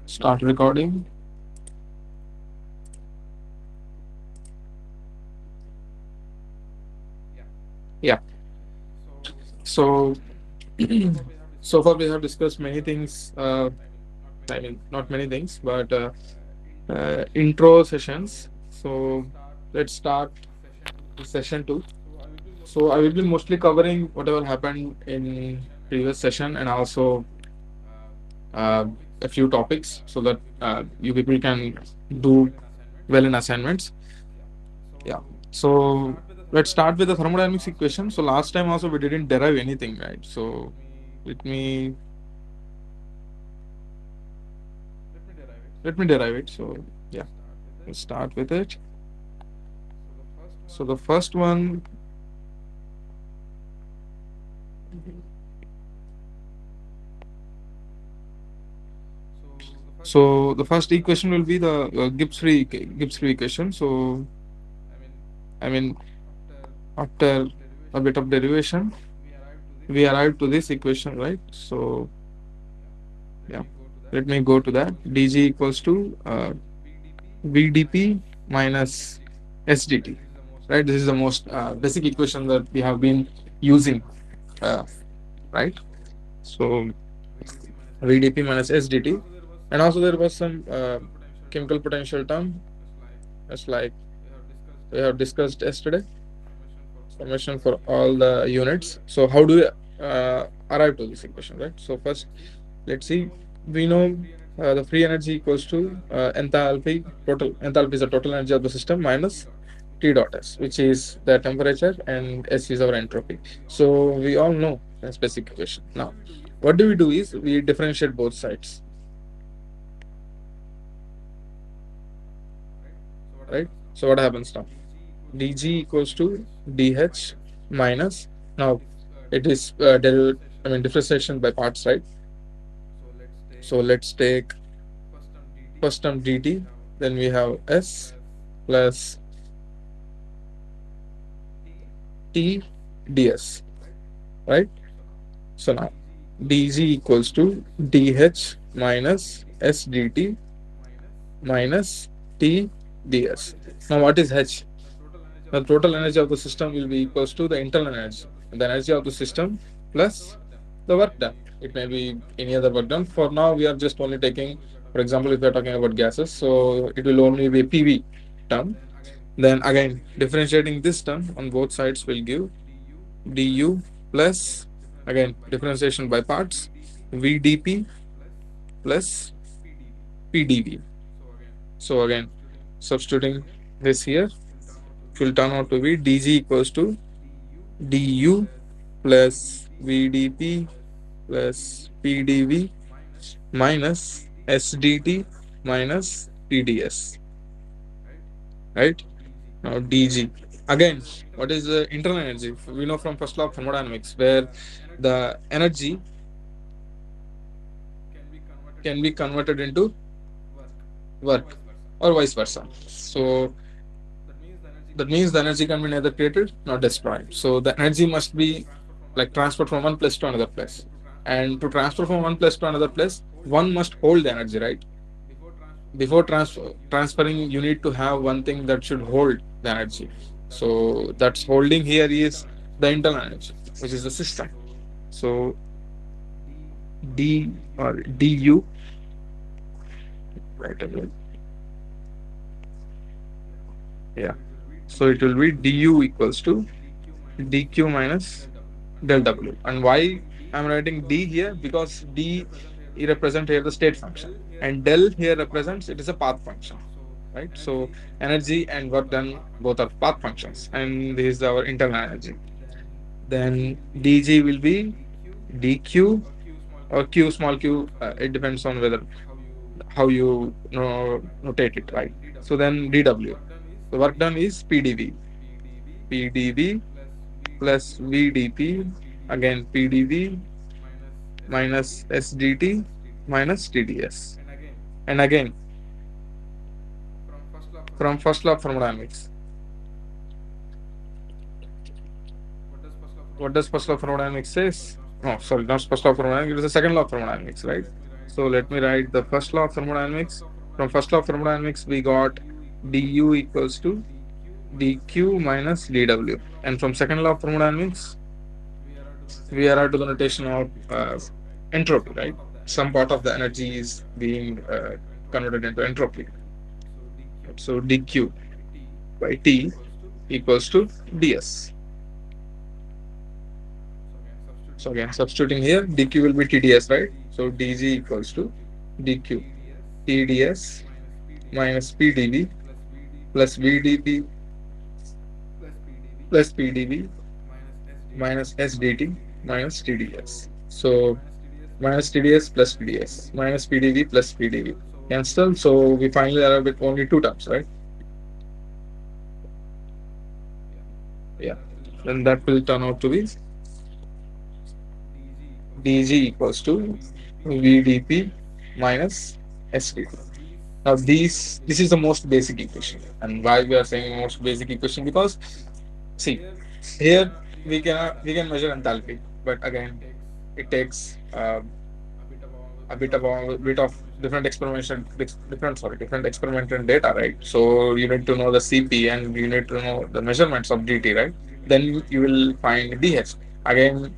Start recording. Yeah. So, so far we have discussed many things. I mean, not many things, but intro sessions. So, let's start session two. So, I will be mostly covering whatever happened in previous session and also uh, a few topics so that you people can do well in assignments. Yeah. So let's start with the thermodynamics equation. So last time also we didn't derive anything, right? So let me let me derive it. So yeah, let's start with it. So the first one, so the first equation will be the Gibbs-free equation. So I mean, after a bit of derivation, we arrived to this equation, right? So yeah, let me go to that. dg equals to vdp minus sdt, right? This is the most basic equation that we have been using, uh, right? So vdp minus sdt, and also there was some chemical potential term, just like we have discussed yesterday, summation for all the units. So how do we arrive to this equation, right? So first, let's see. We know the free energy equals to enthalpy. Total enthalpy is the total energy of the system minus T dot S, which is the temperature, and S is our entropy. So we all know the basic equation. Now, what do we do is we differentiate both sides, right? So what happens now? dg equals to dh minus, now it is differentiation by parts, right? So let's take first term dt, then we have s plus t ds, right? So now dg equals to dh minus s dt minus t ds. Now what is h? The total energy of the system will be equals to the internal energy, the energy of the system plus the work done. It may be any other work done. For now, we are just only taking, for example, if we are talking about gases, so it will only be PV term. Then again, differentiating this term on both sides will give du plus, again, differentiation by parts, vdp plus pdv. So again, substituting this here, it will turn out to be dg equals to du plus vdp plus pdv minus sdt minus tds, right? Now dg, again, what is the internal energy? We know from first law of thermodynamics, where the energy can be converted into work or vice versa. So that means the energy can be neither created nor destroyed. So the energy must be like transferred from one place to another place. And to transfer from one place to another place, one must hold the energy, right? Before transferring, you need to have one thing that should hold the energy. So that's holding here is the internal energy, which is the system. So d or du, right away. Yeah. So it will be du equals to dq minus del w. And why I'm writing d here? Because d represents here the state function, and del here represents it is a path function, right? So energy and work done both are path functions, and this is our internal energy. Then dg will be dq or q small q. It depends on whether how you know, notate it, right? So then dw. The work done is pdv. pdv plus vdp, again pdv minus sdt minus tds. And again, from first law of thermodynamics, what does first law of thermodynamics says? No, sorry, not first law of thermodynamics. It is the second law of thermodynamics, right? So let me write the first law of thermodynamics. From first law of thermodynamics, we got du equals to dq minus dw. And from second law of thermodynamics, we are to the notation of entropy, right? Some part of the energy is being converted into entropy. So dq by t equals to ds. So again, substituting here, dq will be tds, right? So dg equals to dq tds minus pdv plus vdp plus pdv minus sdt minus tds. So minus tds plus tds minus pdv plus pdv cancel. So we finally arrive with only two terms, right? Yeah. Then that will turn out to be dg equals to vdp minus sdt. Now this is the most basic equation, and why we are saying most basic equation, because see here we can measure enthalpy, but again it takes a bit of different experimental different experimental data, right? So you need to know the CP and you need to know the measurements of DT, right? Then you will find DH. Again,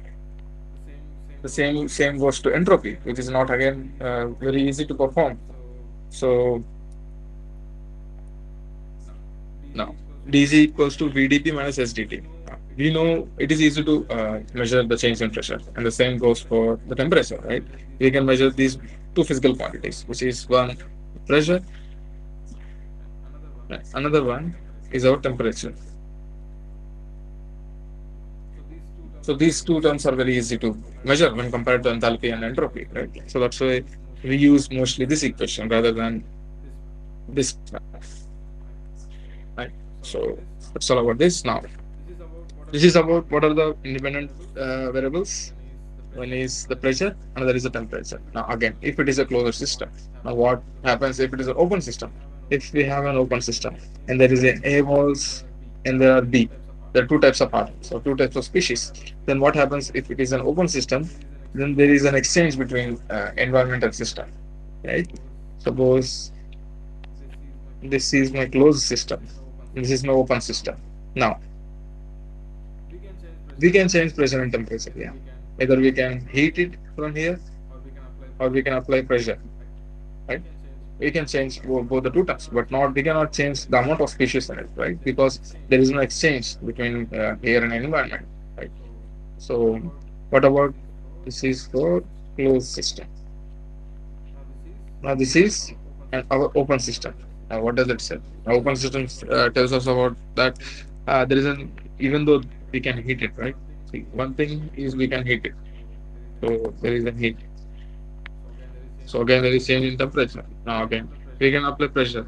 the same goes to entropy, which is not again very easy to perform. So now dg equals to vdp minus sdt. We know it is easy to measure the change in pressure, and the same goes for the temperature, right? We can measure these two physical quantities, which is one pressure, right? Another one is our temperature. So these two terms are very easy to measure when compared to enthalpy and entropy, right? So that's why we use mostly this equation rather than this one, right? So that's all about this. Now this is about what are the independent variables. One is the pressure, another is the temperature. Now again, if it is a closed system, now what happens if it is an open system? If we have an open system and there is an A walls and there are B, there are two types of atoms or two types of species. Then what happens if it is an open system? Then there is an exchange between environment and system, right? Suppose this is my closed system, this is my open system. Now we can change pressure and temperature. Yeah, either we can heat it from here or we can apply pressure, right? We can change both the two terms, but not we cannot change the amount of species in it, right? Because there is no exchange between air and environment, right? So what about this is for closed system. Now this is our open system. Now what does it say? Our open system tells us about that there is an, even though we can heat it, right? See, one thing is we can heat it, so there is a heat. So again there is change in temperature. Now again we can apply pressure,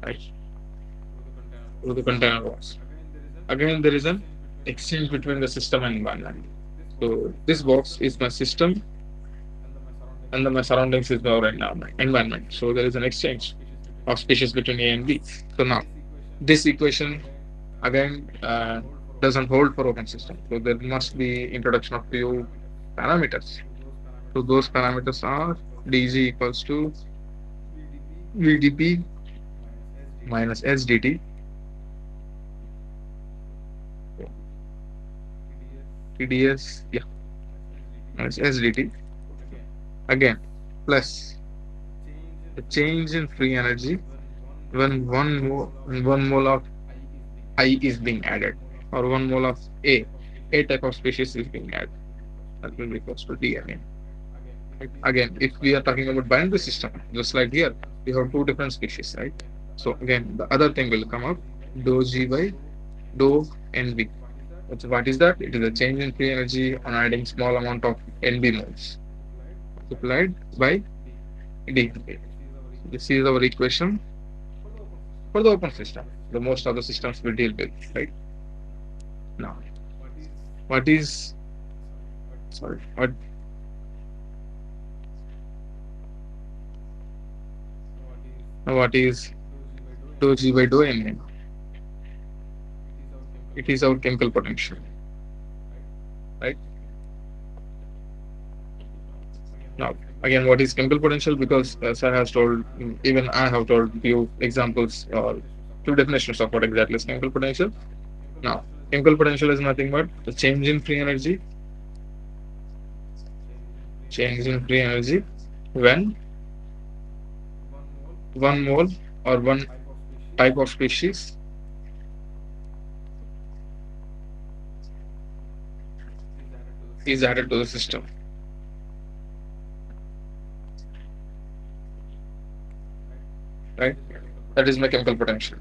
right, through the container walls. Again there is an exchange between the system and environment. So this box is my system and then my surroundings is our environment. So there is an exchange of species between A and B. So now this equation again doesn't hold for open system. So there must be introduction of few parameters. So those parameters are dg equals to vdp minus sdt, tds, yeah, minus sdt, again plus the change in free energy when one mole of I is being added, or one mole of A type of species is being added. That will be equals to D again. Right? Again, if we are talking about binary system, just like here, we have two different species, right? So again, the other thing will come up, dou G by dou NB. What is that? It is a change in free energy on adding small amount of NB moles multiplied by D. This is our equation for the open system. The most other systems will deal with, right? Now, what is sorry what is dou G by dou N? It is our chemical potential, right? Now, again, what is chemical potential? Because sir has told, even I have told few examples or few definitions of what exactly is chemical potential. Now, chemical potential is nothing but the change in free energy when one mole or one type of species is added to the system, right? That is my chemical potential.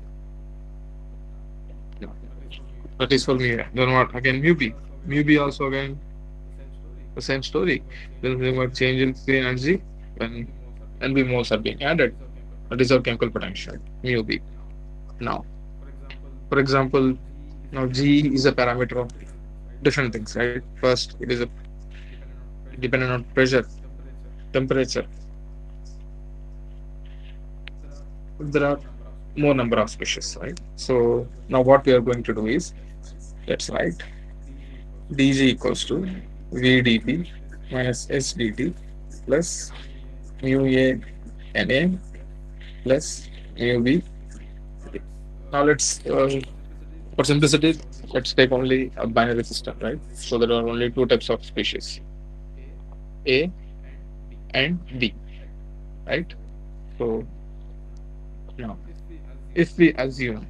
Yeah. That is for me. Then what? Again, mu b. Mu b also again the same story. There is a change in free energy when NB moles are being added. That is our chemical potential, mu b. Now, for example, now G is a parameter of different things, right? First, it is a dependent on pressure, temperature. There are more number of species, right? So now what we are going to do is, let's write dg equals to vdp minus sdt plus mu a na plus mu b. Now let's for simplicity, let's take only a binary system, right? So there are only two types of species, A and B, right? So now, if we assume,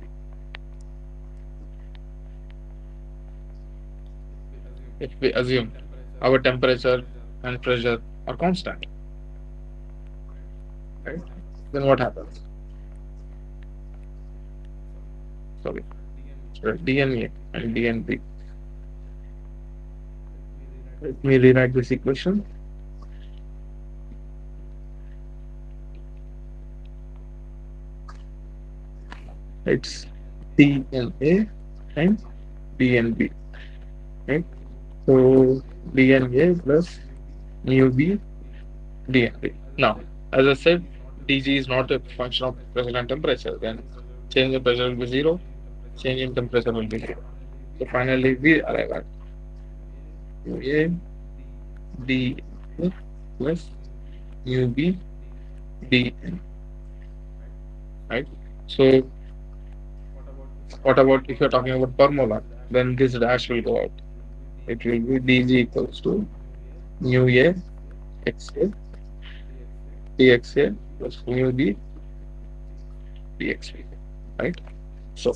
if we assume our temperature and pressure are constant, right? Then what happens? Sorry, DNA and DNB. Let me rewrite this equation. It's DNA and DNB, right? So DNA plus mu B DNB. Now, as I said, DG is not a function of pressure and temperature. Then change in pressure will be zero, change in temperature will be zero. So finally, we arrive at mu A D plus mu B D N, right? So what about if you're talking about per molar? Then this dash will go out. It will be dg equals to mu a xa dxa plus mu b dxb, right? So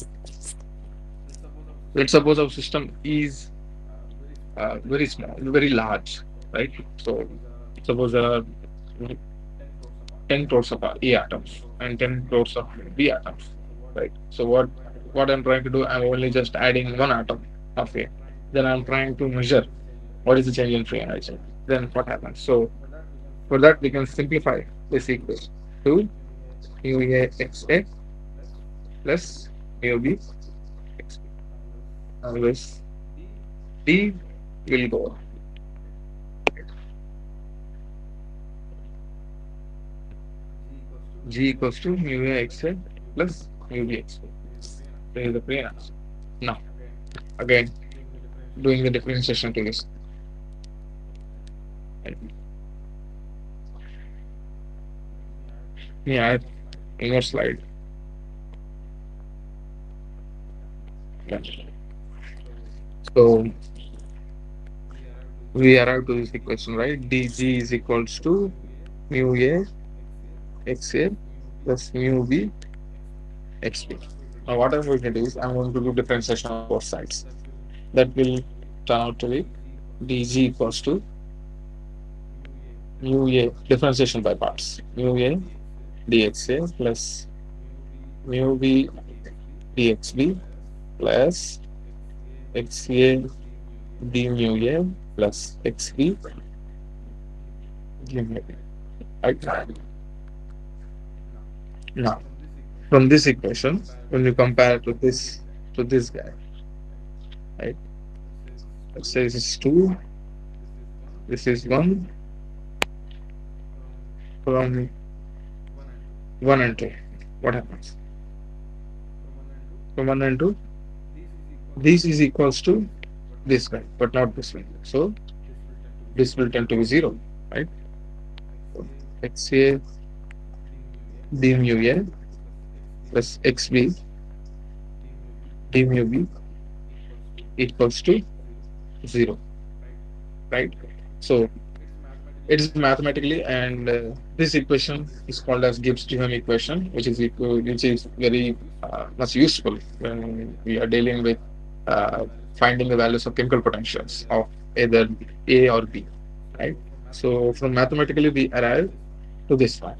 let's suppose our system is very small, very large, right? So suppose there are 10 crores of A atoms and 10 crores of B atoms, right? So what I'm trying to do, I'm only just adding one atom of A. Then I'm trying to measure what is the change in free energy. Then what happens? So for that, we can simplify this equation to mu A x A plus mu B x B. Now this D will go G equals to mu A x A plus mu B x B. This is the free energy. Now, again, doing the differentiation to this. Yeah, in your slide. Yeah. So we arrive to this equation, right? dg is equals to mu a xa plus mu b xb. Now what I'm going to do is I'm going to do differentiation on both sides. That will turn out to be dg equals to mu a differentiation by parts. Mu a dxa plus mu b dxb plus xa d mu a plus xb d mu a. Right? Now, from this equation, when you compare to this guy, right? Let's say this is two, this is one, from one and two. What happens? From one and two, this is equals to this guy, but not this one. So this will tend to be zero, right? XA d mu A plus XB d mu B equals to 0, right? So it is mathematically, and this equation is called as Gibbs-Duhem equation, which is very much useful when we are dealing with uh, finding the values of chemical potentials of either A or B, right? So from mathematically we arrive to this one,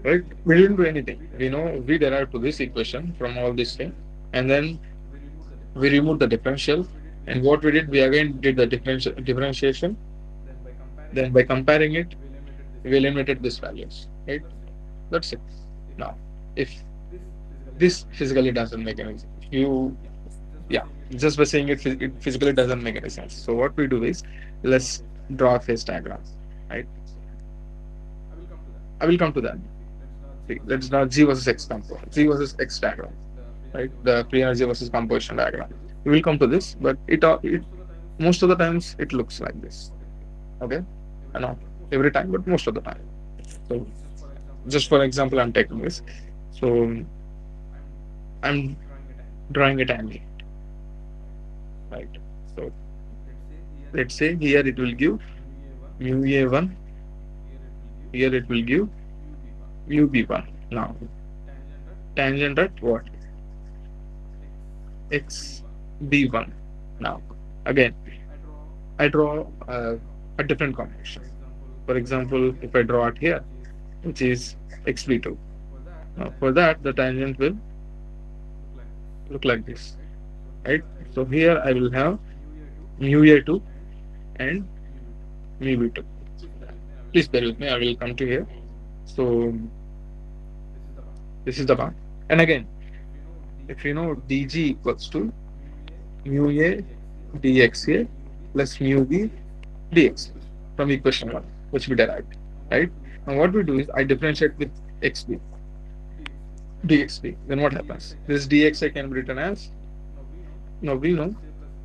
right? We didn't do anything. We know we derived to this equation from all this thing, and then we removed the differential. And what we did, we again did the differentiation. Then by comparing it, we eliminated these values, right? That's it. Now, if this physically doesn't make any sense, yeah, just by saying it physically doesn't make any sense. So what we do is, let's draw a phase diagram, right? I will come to that. See, let's draw G versus X component, G versus X diagram, right? The free energy versus composition diagram. We will come to this, but it most of the times it looks like this. Okay, not every time, but most of the time. So just for example, I'm taking this. So I'm drawing a triangle, right? So let's say here it will give mu A1, here it will give mu B1. Now tangent at what? X B1. Now again, I draw a different combination. For example, if I draw it here, which is XB2. Now for that, the tangent will look like this, right? So here I will have mu A2 and mu B2. Please bear with me, I will come to here. So this is the part. And again, if you know dg equals to mu A dxa plus mu B dx from equation 1, which we derived, right? Now what we do is I differentiate with xb dxb. Then what happens? This dxa can be written as, now we know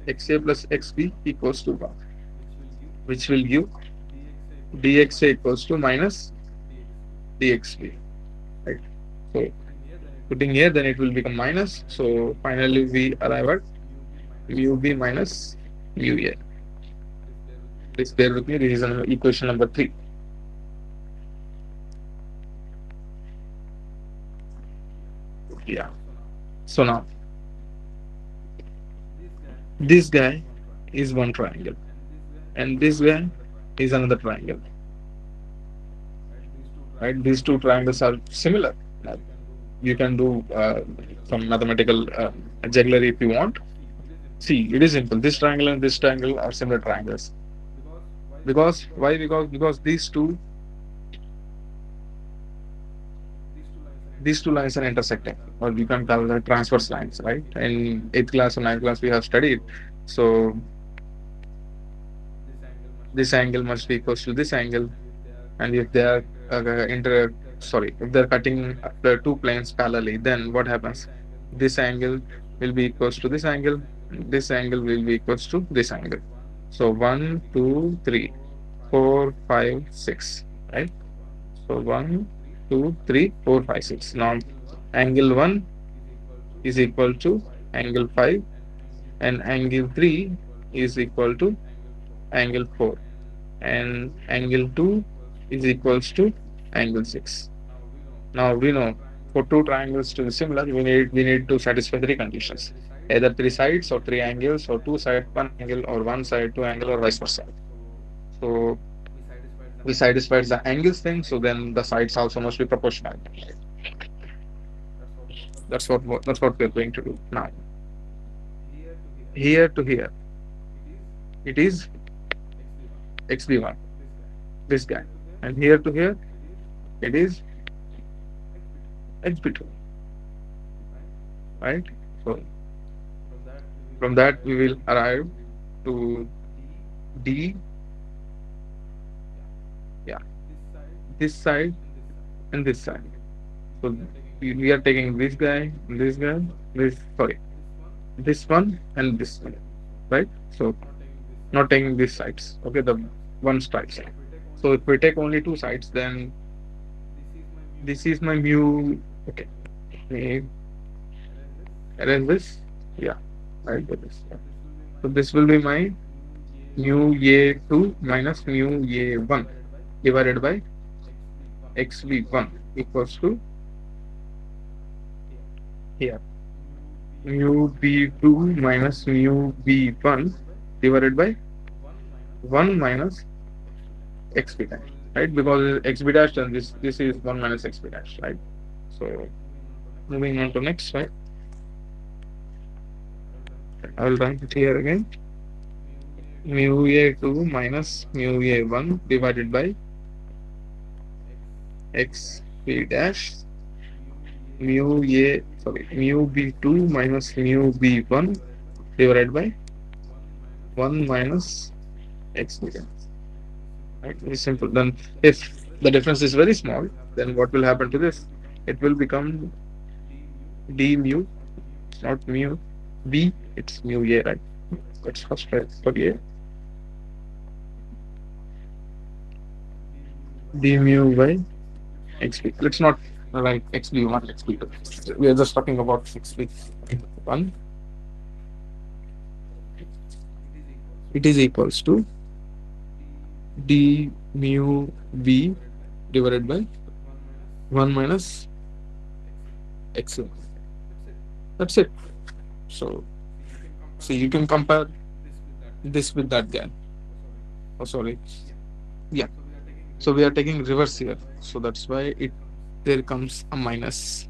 xa plus xb equals to 1, which will give dxa equals to minus dxb, right? So putting here, then it will become minus. So finally we arrive at mu b minus mu a. Please bear with me. This is equation number 3. Yeah. So now this guy is one triangle, and this guy is another triangle. Right? These two triangles are similar. You can do some mathematical jugglery if you want. See, it is simple. This triangle and this triangle are similar triangles. Because why? Because these two lines are intersecting, or you can call them transverse lines, right? In 8th class or 9th class we have studied. So this angle must be equal to this angle, and if they are if they're cutting the two planes parallelly, then what happens? This angle will be equals to this angle, this angle will be equals to this angle. So 1 2 3 4 5 6, right? So 1 2 3 4 5 6. Now angle 1 is equal to angle 5, and angle 3 is equal to angle 4, and angle 2 is equals to angle 6. Now we know for two triangles to be similar, we need to satisfy three conditions: either three sides or three angles, or two side one angle, or one side two angle, or vice versa. So we satisfied the angles thing, so then the sides also must be proportional. That's what we're going to do now. Here to here, it is xb1, this guy, and here to here, it is xb2, right? So from that we will arrive to d, yeah, this side and this side. So we are taking this guy, this, sorry, this one and this one, right? So not taking these sides, okay, the one side. So if we take only two sides, then this is my mu. Okay, let me arrange this. Yeah, I'll do this. Yeah. So this will be my mu a2 minus mu a1 divided by xb1 equals to here mu b2 minus mu b1 divided by 1 minus xb dash, right? Because xb dash, then this is 1 minus xb dash, right? So moving on to next, right? I will write it here again. Mu a2 minus mu a1 divided by xb dash mu b2 minus mu b1 divided by 1 minus xb dash. Right? It's simple. Then if the difference is very small, then what will happen to this? It will become d mu. It's not mu b, it's mu a, right? Let's first try for a. D mu by xp. Let's not write xb1, xb2. We are just talking about xb1. It is equals to d mu b divided by 1 minus x. That's it. So, see, you can compare this with that guy. Oh, sorry. Yeah. So we are taking reverse here. So that's why it there comes a minus.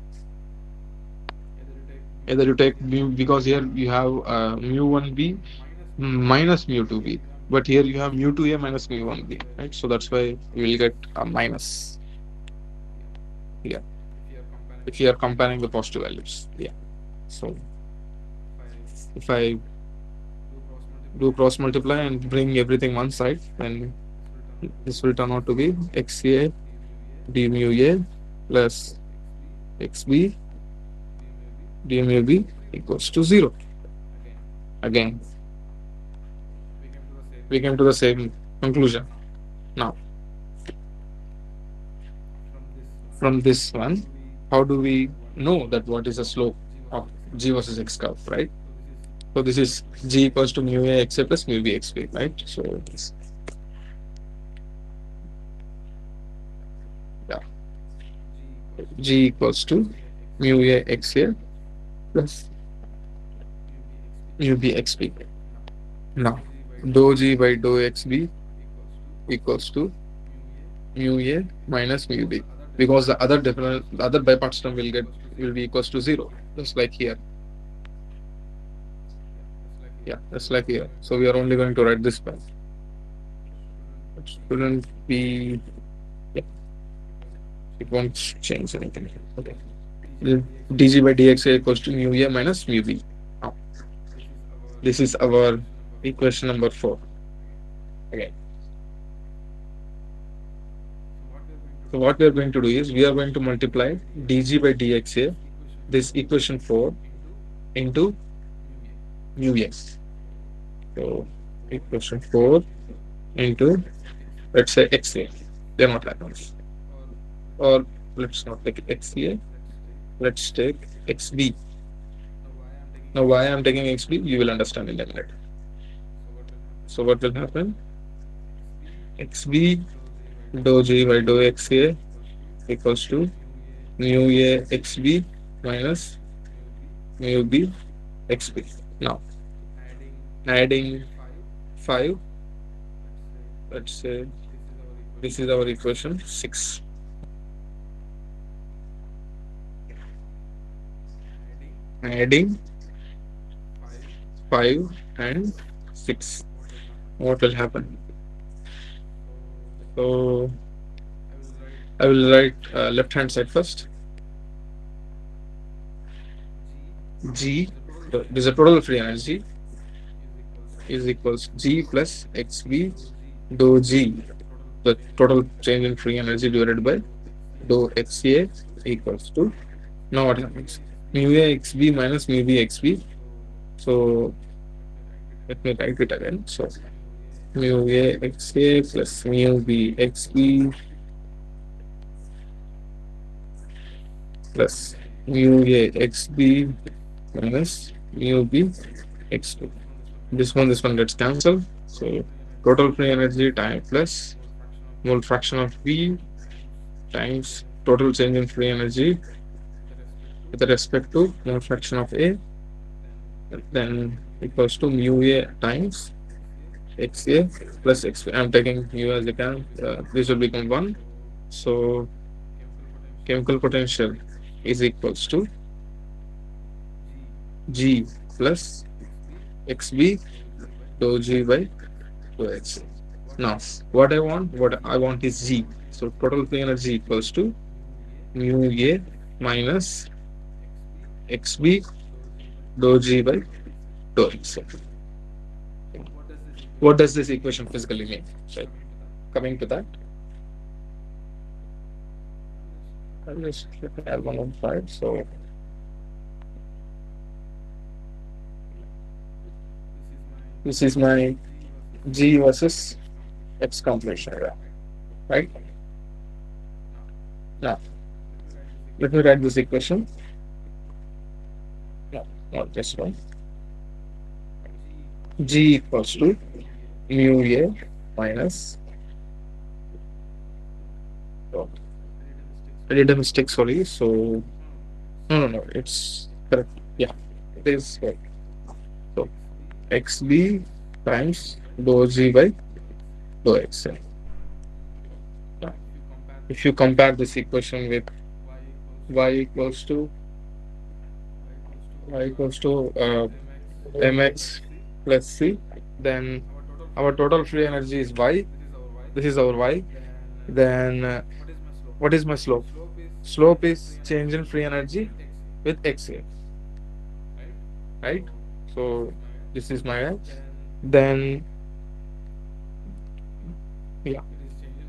Either you take mu, because here you have mu1b minus mu2b, but here you have mu2a minus mu1b, right? So that's why you will get a minus here if you are comparing the positive values. Yeah. So if I do cross multiply and bring everything one side, then this will turn out to be xa d mu a plus xb d mu b equals to 0. Again, we came to the same conclusion. Now, from this one, how do we know that what is the slope of g versus x curve, right? So this is g equals to mu a xa plus mu b xb, right? So this, yeah, g equals to mu a xa plus mu b xb. Now, dou g by dou xb equals to mu a minus mu b, because the other by parts term will be equals to 0, just like here. Yeah, just like here. So we are only going to write this back. It shouldn't be. Yeah, it won't change anything. Okay. Dg by dxa equals to mu a minus mu b. Now, this is our equation number 4. Okay. So what we are going to do is we are going to multiply dg by dxa, this equation 4, into mu a. So equation 4 into, let's say, xa. Then what happens? Or let's not take xa. Let's take xb. Now why I am taking xb, you will understand in a minute. So what will happen? xb dou g by dou xa equals to mu a xb minus mu b xb. Now, adding 5, let's say this is our equation 6. Adding 5 and 6, what will happen? So I will write left hand side first. G, this is a total free energy, is equals G plus xb dou G, the total change in free energy, divided by dou xa equals to, now what happens? Mu a xb minus mu b xb. So let me write it again. So mu A XA plus mu B XB plus mu A XB minus mu B X2. This one gets cancelled. So total free energy time plus mole fraction of V times total change in free energy with respect to mole fraction of A, then equals to mu A times XA plus XB. I'm taking mu as a can. This will become 1. So chemical potential is equals to G plus XB dou G by dou X. Now, what I want is G. So total free energy equals to mu A minus XB dou G by dou X. What does this equation physically mean? Right. Coming to that, I'll just add one on side. So this is my G versus X completion, right? Now, let me write this equation. No, not this one. G equals to mu A minus. Oh, I did a mistake, sorry. So, no, it's correct. Yeah, it is correct. So, XB times dou G by dou X. Yeah. If you compare this equation with y equals to mx plus c, then our total free energy is y. This is our y. Then what is my slope? Slope is change in free energy with xa, right? So this is my x. Then yeah,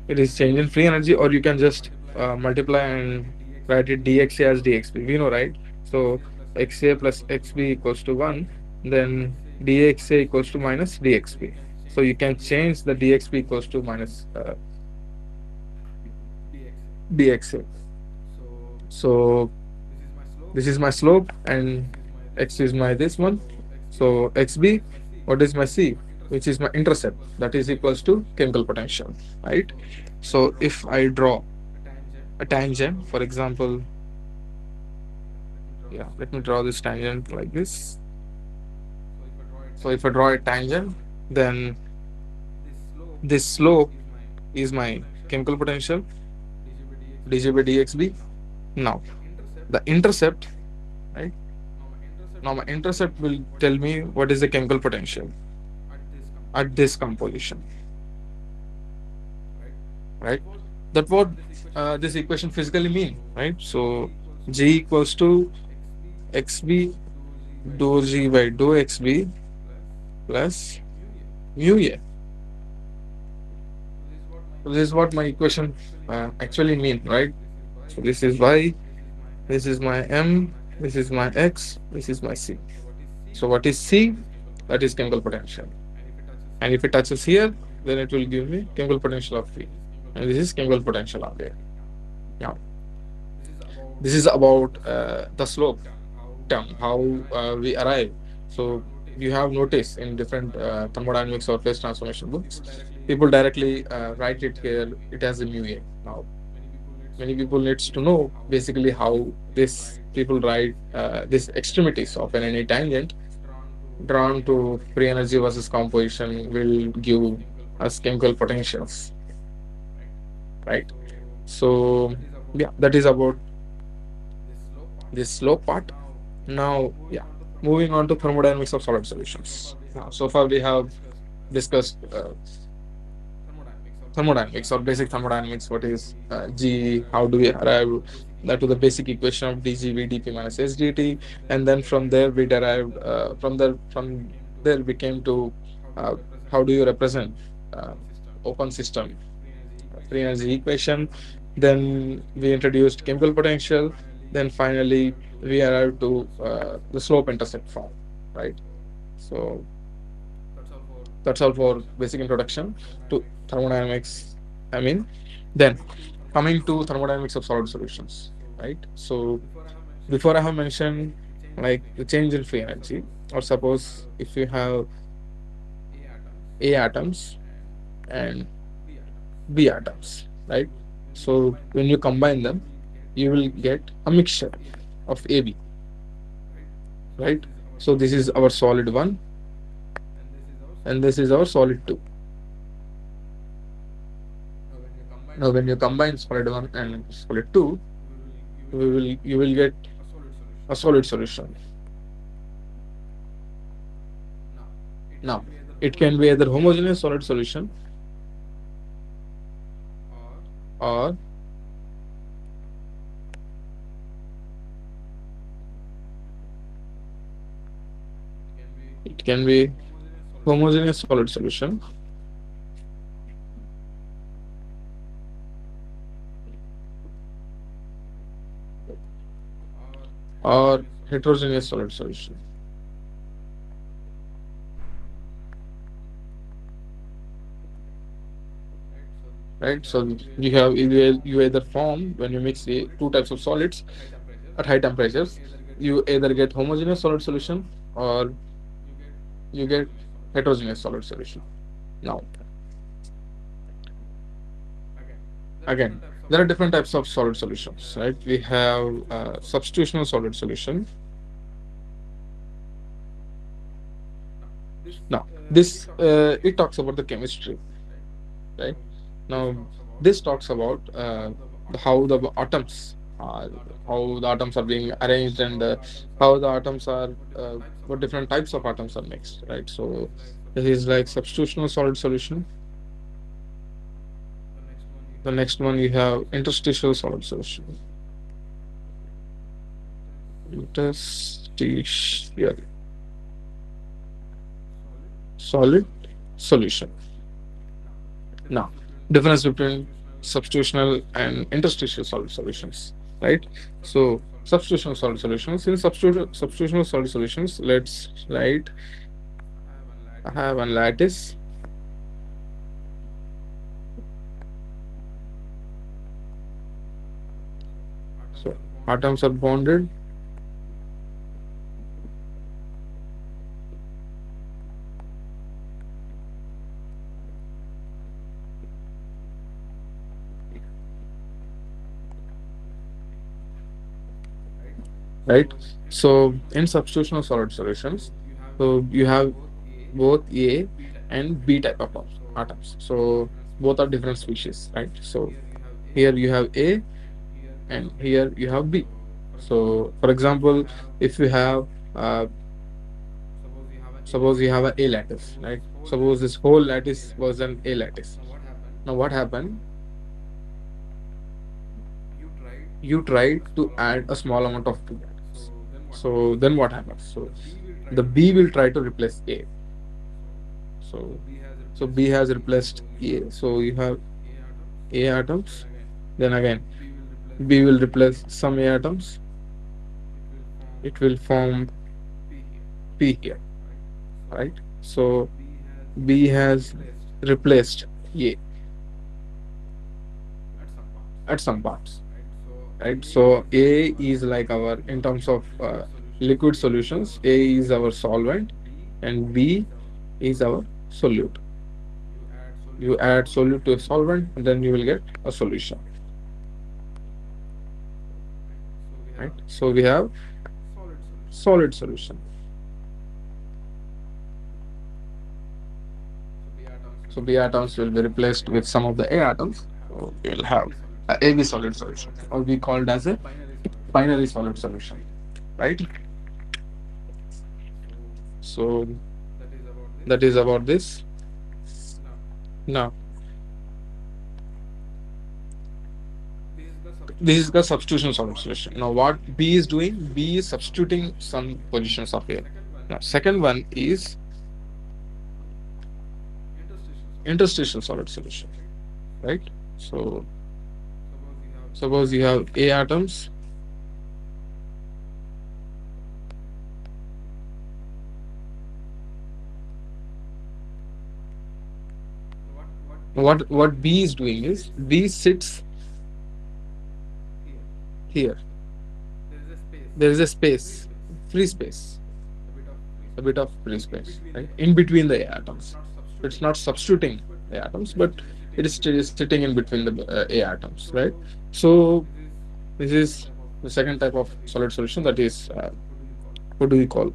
it is change in free energy, or you can just multiply and write it dxa as dxp. We know, right? So xa plus xb equals to 1, then dxa equals to minus dxp. So you can change the dxp equals to minus dxa. So this is my slope and x is my this one. So xb, what is my c, which is my intercept, that is equals to chemical potential, right? So if I draw a tangent, for example, yeah, let me draw this tangent like this. So if I draw a tangent, then this slope is my chemical potential, dg by dxb. Now the intercept, right? Now my intercept will tell me what is the chemical potential at this composition, right? That what this equation physically mean, right? So G equals to xb dou G by dou xb plus mu A. So this is what my equation actually mean, right? So this is y, this is my m, this is my x, this is my c. So what is c? That is chemical potential. And if it touches here, then it will give me chemical potential of V. And this is chemical potential of A. Yeah. This is about the slope term, how we arrive. So you have noticed in different thermodynamics or phase transformation books, people directly write it here, it has a mu A. Now, many people needs to know basically how this people write this extremities of an any tangent drawn to free energy versus composition will give us chemical potentials, right? So yeah, that is about this slope part. Now, yeah, moving on to thermodynamics of solid solutions. So far we have discussed thermodynamics or basic thermodynamics. What is G? How do we arrive that to the basic equation of dg vdp minus sdt, and then from there we derived from there we came to uh, how do you represent uh, open system free energy equation. Then we introduced chemical potential. Then finally we arrived to the slope intercept form, right? So That's all for basic introduction to thermodynamics. I mean, then coming to thermodynamics of solid solutions, right? So before I have mentioned like the change in free energy, or suppose if you have A atoms and B atoms, right? So when you combine them, you will get a mixture of AB, right? So this is our solid one, and this is our solid two. Now, when you combine solid one and solid two, you will get a solid solution. Now, it can be either homogeneous solid solution or it can be homogeneous solid solution or heterogeneous solid solution, right? So you either form when you mix two types of solids at high temperatures, you either get homogeneous solid solution or you get heterogeneous solid solution. Now, again, there are different types of solid solutions, right? We have substitutional solid solution. Now, this it talks about the chemistry, right? Now, this talks about how the atoms are, how the atoms are being arranged, and how the atoms are, what different types of atoms are mixed, right? So, this is like substitutional solid solution. The next one you have interstitial solid solution. Interstitial solid solution. Now, difference between substitutional and interstitial solid solutions, right? So, substitutional solid solutions. In substitutional solid solutions, let's write. I have one lattice. So, atoms are bonded. Right. So, in substitutional solid solutions, so you have both A and B type of atoms. So, both are different species, right? So, here you have A and here you have B. So, for example, if you have, suppose you have a lattice, right? Suppose this whole lattice was an A lattice. Now, what happened? You tried to add a small amount of B. So, then what happens? So, the B will try to replace A. So, B has replaced A. So, you have A atoms. Then again, B will replace some A atoms. It will form P here, right? So B has replaced A at some parts, right? So A is like our, in terms of liquid solutions, A is our solvent and B is our solute. You add solute to a solvent and then you will get a solution, right? So we have solid solution. So B atoms will be replaced with some of the A atoms. So we will have a AB solid solution, or we called as a binary solid solution, right? So that is about this. Now, this is the substitution solid solution. Now, what B is doing? B is substituting some positions of A. Now, second one is interstitial solid solution, right? So, suppose you have A atoms What B is doing is B sits here. There is a space, free space, a bit of free space, right, in between the A atoms. It's not substituting the atoms, but it is still sitting in between the A atoms, right? So this is the second type of solid solution, that is what do we call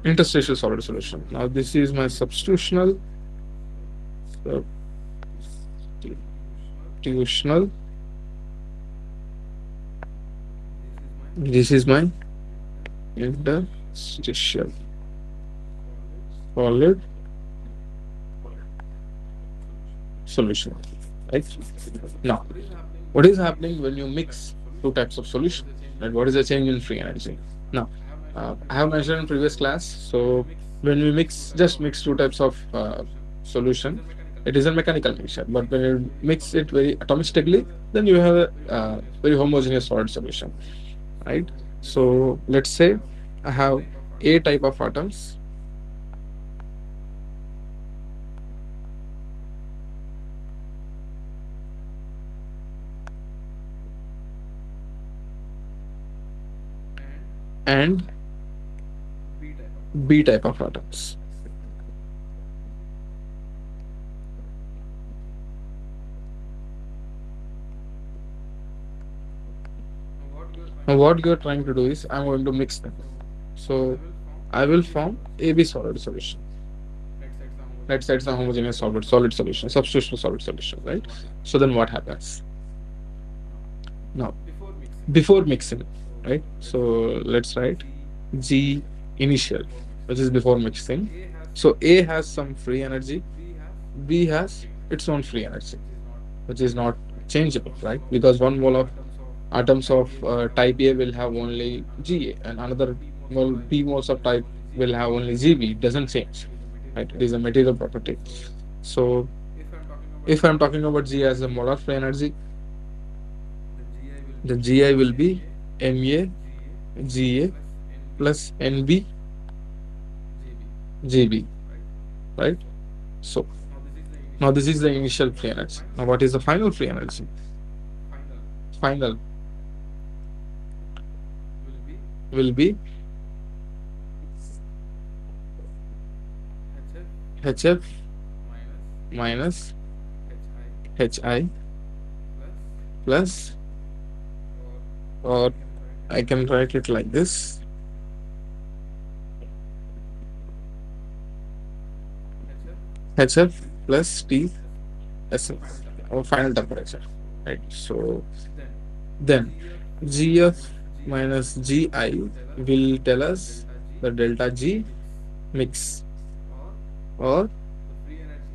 interstitial solid solution. Now this is my substitutional, substitutional. This is my interstitial solid solution, right? Now, what is happening when you mix two types of solution? Right? What is the change in free energy? Now, I have mentioned in previous class. So when we just mix two types of solution, it is a mechanical mixture. But when you mix it very atomistically, then you have a very homogeneous solid solution, right? So let's say I have A type of atoms and B type of atoms. Now, what you're trying to do is I'm going to mix them. So I will form AB solid solution. Let's say it's a homogeneous solid solution, substitutional solid solution, right? So then what happens? Now, before mixing, right? So let's write G initial, which is before mixing. So A has some free energy, B has its own free energy, which is not changeable, right? Because one mole of atoms of type A will have only Ga, and another mole B moles of type will have only Gb. It doesn't change, right? It is a material property. So if I'm talking about G as a molar free energy, the Gi will be Ma Ga plus Nb Gb, right? So now this is the initial free energy. Now what is the final free energy? Final will be HF minus Hi plus, or I can write it like this, HF plus T as our final temperature, right? So then GF minus GI will tell us the delta G mix, or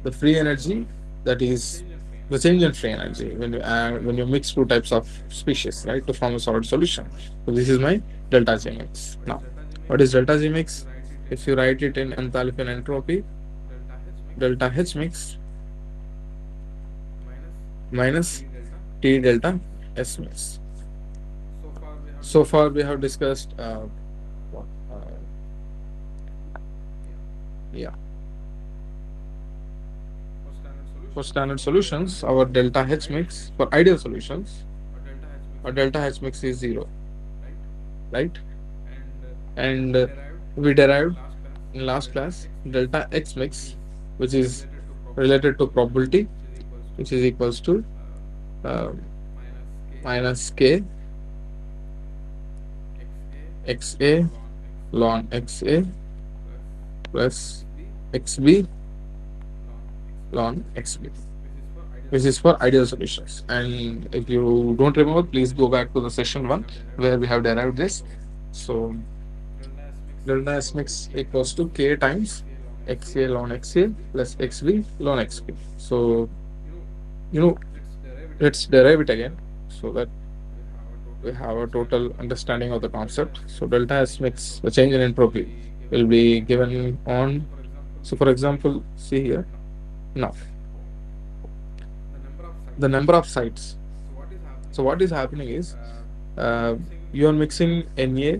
the free energy, that is the change in free energy when you mix two types of species, right, to form a solid solution. So this is my delta G mix. Now, what is delta G mix? If you write it in enthalpy and entropy, delta H mix minus T delta S mix. So far we have discussed yeah, for standard solutions, our delta H mix for ideal solutions, our delta H mix is 0, right? And we derived in last class delta X mix, which is related to probability, which is equals to uh, minus K XA ln XA plus XB ln XB. This is for ideal solutions. And if you don't remember, please go back to the session 1 where we have derived this. So delta S mix equals to K times XA ln XA plus XB ln XB. So, let's derive it again so that we have a total understanding of the concept. So delta S mix, the change in entropy, will be given on. So for example, see here. Now, the number of sites. So what is happening is you are mixing Na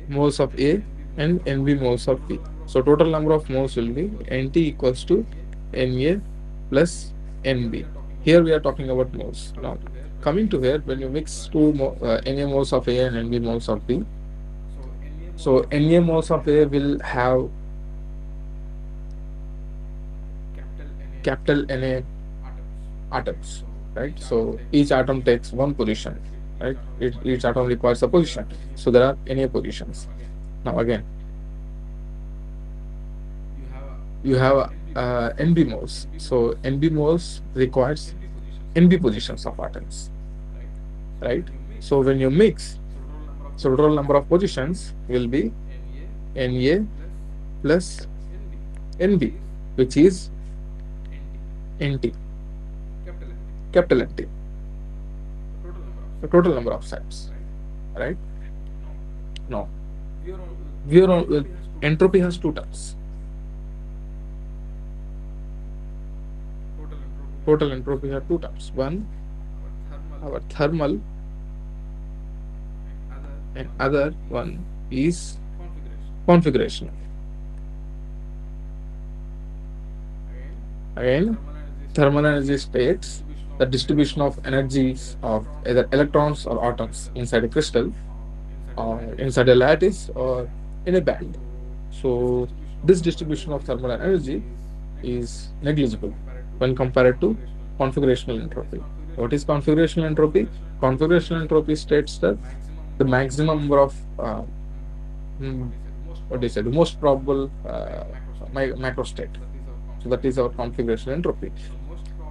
moles of A and Nb moles of B. So total number of moles will be Nt equals to Na plus Nb. Here we are talking about moles. Now, coming to here, when you mix Na moles of A and Nb moles of B, so Na moles of A will have capital Na atoms, right? So each atom takes one position, right? Each atom requires a position. So there are Na positions. Now again, you have Nb moles. So Nb moles requires Nb positions of atoms, right? So when you mix, so total number of positions will be Na plus Nb, which is Nt, capital Nt, the total number of sites, right? No, we are on, entropy has two terms. Total entropy has two terms. One, our thermal, and other one is configuration. Again, thermal energy states the distribution of energies of either electrons or atoms inside a crystal, or inside a lattice, or in a band. So this distribution of thermal energy is negligible when compared to configurational entropy. What is configurational entropy? Configurational entropy states that the maximum number of what do you say, the most probable macro state. So that is our configuration entropy.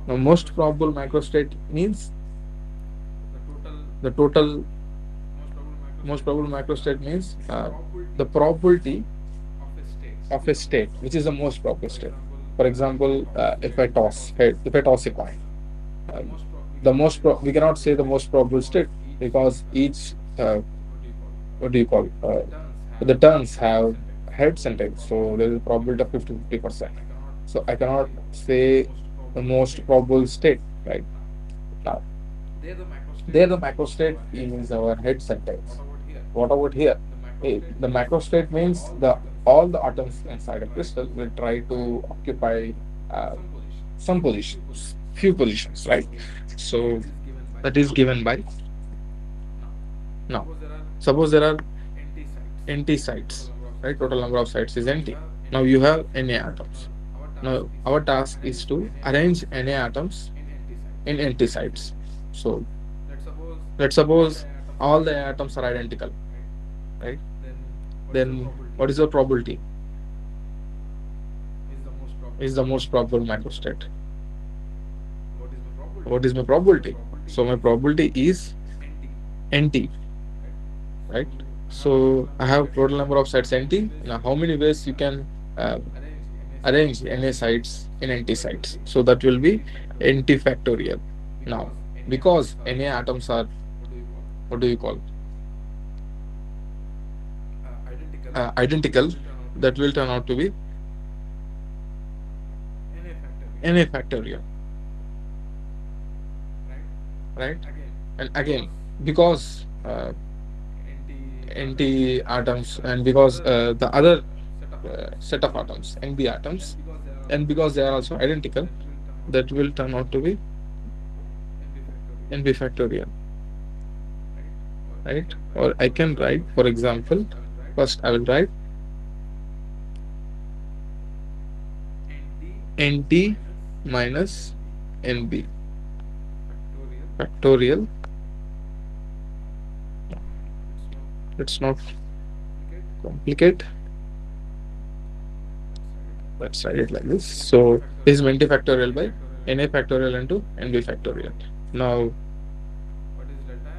Now, most probable macro state means the total most probable macro state means the probability of a state, which is the most probable state. For example, if I toss a coin, we cannot say the most probable state because each what do you call the turns have heads and tails, so there is a probability of 50-50%. So I cannot say the most probable state right now. There the macro state means our heads and tails. What about here? The macro state means the all the atoms inside a crystal will try to occupy uh, some positions, few positions, right? So that is given by now. Suppose there are NT sites, right? Total number of sites is NT. Now you have Na atoms. Now our task is to arrange Na atoms in NT sites. So let's suppose all the atoms are identical, right? Then what is the probability? Is the most probable macro state. What is my probability? So my probability is NT, right? So I have total number of sites NT. Now how many ways you can arrange Na sites in NT sites? So that will be NT factorial. Now because Na atoms are, what do you call, identical, that will turn out to be Na factorial, right? And again, because NT atoms, and because the other set of atoms, NB atoms, and because they are also identical, that will turn out to be NB factorial, right? Or I can write, for example, first I will write NT minus NB factorial. Let's not complicate. Let's write it like this. So this is NT factorial by Na factorial into NB factorial. Now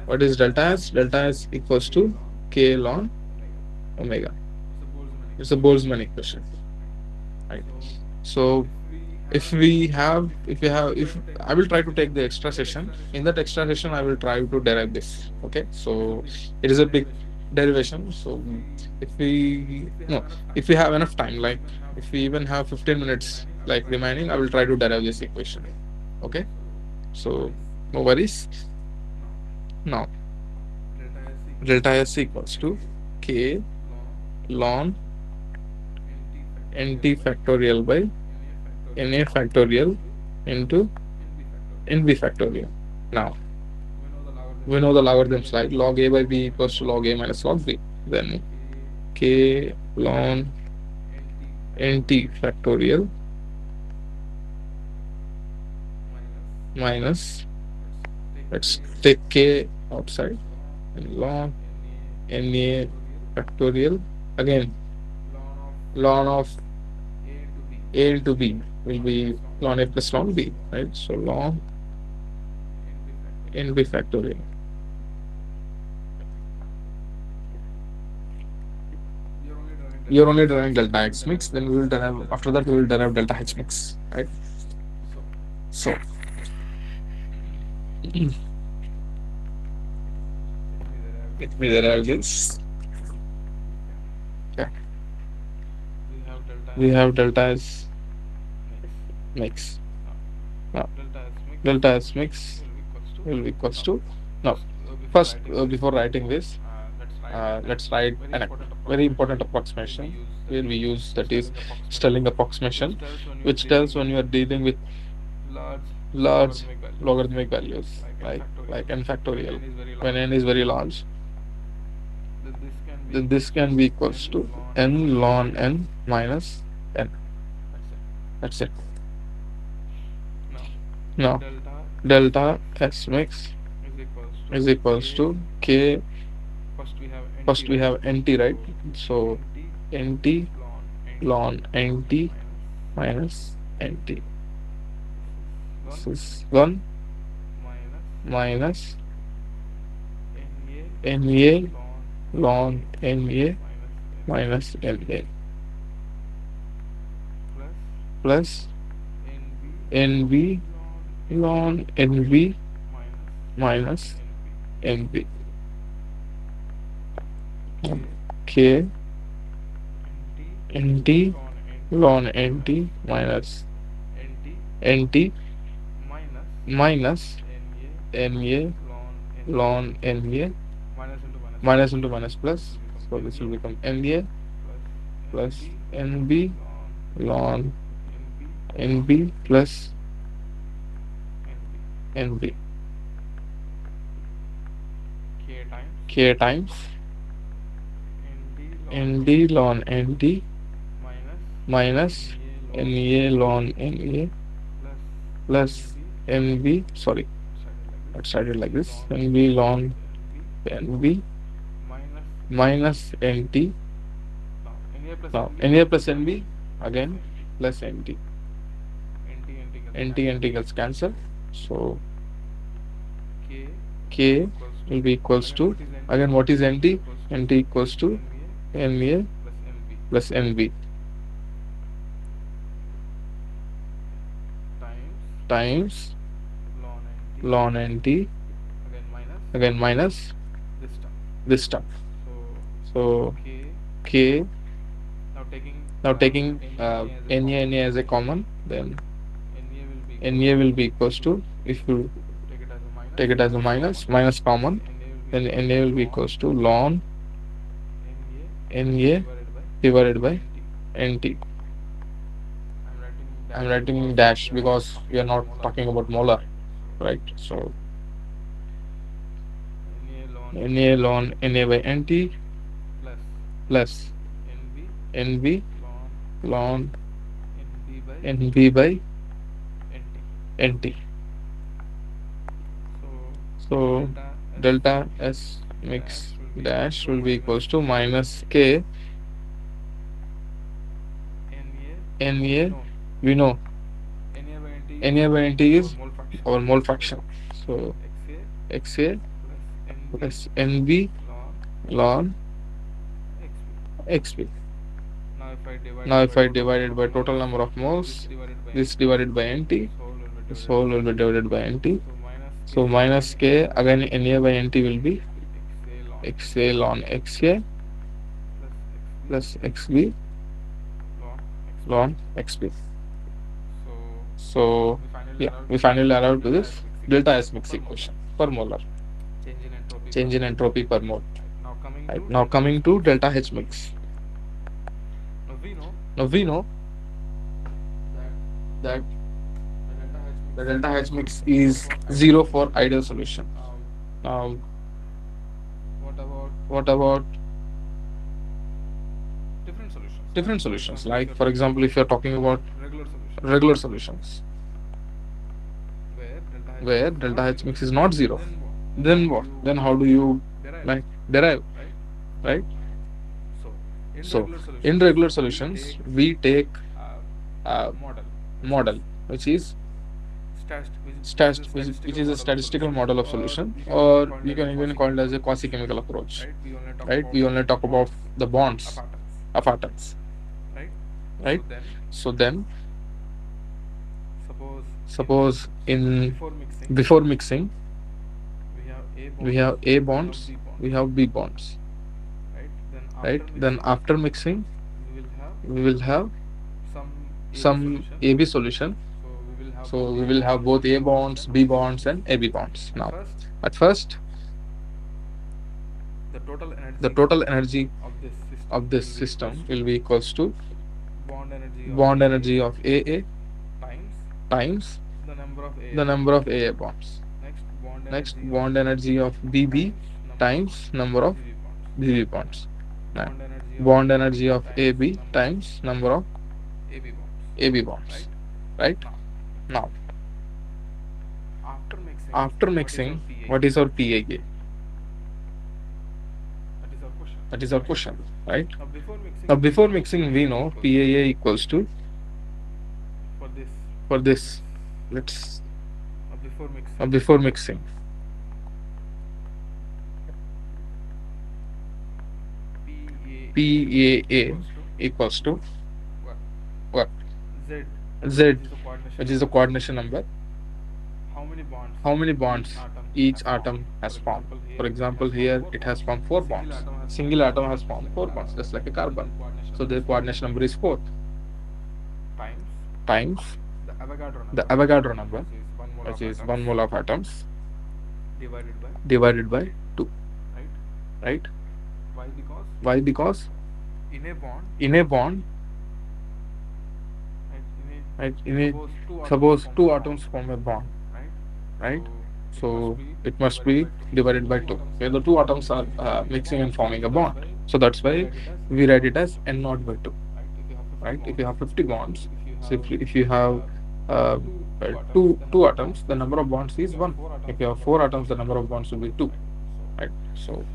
what is delta S? Delta S equals to K ln omega. It's a Boltzmann equation, right? So if I will try to take the extra session. In that extra session I will try to derive this. Okay, so it is a big derivation. So if we no if we have enough time, like if we even have 15 minutes like remaining, I will try to derive this equation. Okay, so no worries. Now delta S equals to K ln NT factorial by Na factorial into NB factorial. Now we know the logarithms, like log a by b equals to log a minus log b. Then k ln nt factorial minus, let's take k outside, and ln na factorial, again ln of a into b will be ln a plus ln b, right? So ln nb factorial. You're only deriving delta x mix, then we will derive, after that we will derive delta h mix, right? So let me derive this. Yeah, we have delta s mix. Now delta s mix will be equals to, now first, before writing this, let's write an very important approximation where we use, that is Stirling approximation, which tells when you are dealing with large logarithmic values, like n factorial. When n is very large, then this can be equals to n ln n minus n. That's it. Now delta s mix is equals to k. First we have nt, right? So nt ln nt minus nt. This is 1 minus na ln na minus na plus nb ln nb minus nb. K nt ln nt minus nt minus na ln na minus into minus plus. So this will become na plus nb ln nb plus nb. K times nd ln nd minus na ln na plus nb, sorry, let's write it like this, nb ln nb minus nt. Now na plus nb again plus nt. Nt gets cancelled. So k will be equals to, again what is nt? Nt equals to na plus nb times ln nt, again minus this term. So k, now taking na as a common, then na will be equals to, if you take it as a minus common, then na will be equals to ln na divided by nt. I'm writing dash because we are not talking about molar, right? So na ln na by nt plus nb ln nb by nt. So delta s mix dash will be equals to minus k na, we know na by nt is our mole fraction. So xa plus nb ln xp. Now if I divide it by total number of moles, this divided by nt, this whole will be divided by nt. So minus k, again na by nt will be xa ln xa plus xb ln xp. So yeah, we finally arrived to this delta S mix equation per molar, change in entropy per mole. Right. Now coming to delta H mix. Now we know that the the delta delta H H mix mix is 0 is for ideal 0 solution. for ideal solution. Now, Now, what about what about different solutions? Like, different for solutions? example, if Like, you're for talking example, about if you're talking about regular solutions, regular solutions where delta H mix where is delta not H 0, mix is not 0, then what? Then how then do what? you Then how do you derive, like derive, right? right? So, in So, regular in solutions, regular we take solutions, we take a a model, which is model which is which is a which statistical is a model of statistical solution, model of or solution, you can even or call it you as a can even call it quasi-chemical as a approach, quasi-chemical approach, right? We only talk right? about We only talk about bonds the of bonds atoms, of atoms, right? So right? then, So then, suppose in suppose in before mixing, before mixing, we have A we bonds, have A we have bonds, B we bonds, have B bonds, right? Then right? after Then mixing, after mixing, we will have we will have some AB some solution. AB solution. So we will have So both we A will have bonds, both B A bonds, bonds, and B AB bonds, bonds. and AB bonds. At Now, first, at first, the total the energy total energy of this system of this will be equals system to will be equals to bond energy of bond AA energy of AA times times the number of AA the number bonds. of AA bonds. Next, bond Next, energy of bond energy BB of BB times number of times number of BB bonds. BB bonds. Now, Bond energy of bond AB energy of times AB number of times number of AB bonds. AB Right? bonds. Right? Now, Now, after mixing, after what is our mixing, what PAA? is our PAA? That is our question, That is our right? question, right? Now, before Now, mixing, we before know mixing, we PAA know equals to, PAA equals to, for this, for let's, this, let's, before mixing, before mixing, PAA PAA equals to equals to what? what? Z, Z, which is the coordination which is the number. coordination number. How many bonds How many each bonds atom each has formed? atom For has formed? example, For here it has example, formed here four it has bonds. formed A four single bonds. atom has formed Single four atom has bonds, just formed like a four bonds, carbon. just like a So their carbon. coordination So number their is 4 coordination number is 4 times times the Avogadro the number, Avogadro number, which is 1 mole which of is atoms, 1 mole of atoms, divided by 2, divided by 2, right? right? Why? Because Why? Because in a bond, in a bond, right, right, in a, suppose two atoms suppose form a two bond, atoms form a bond, right? So right? it must So be it must divided by be 2, where divided the by two 2, atoms where are the two atoms are mixing and forming a mixing bond. and forming So a that's bond. why So that's we why write it as we n write naught it by as 2, n naught by 2, right? If you have 50 right? If bonds, you have 50 bonds, if you so have if you have uh, two atoms, two the number two of bonds atoms, the is number 1. of bonds If is you have 1. 4 If atoms, you the have number of 4 bonds atoms, will the be number 2, of bonds will be 2, right? So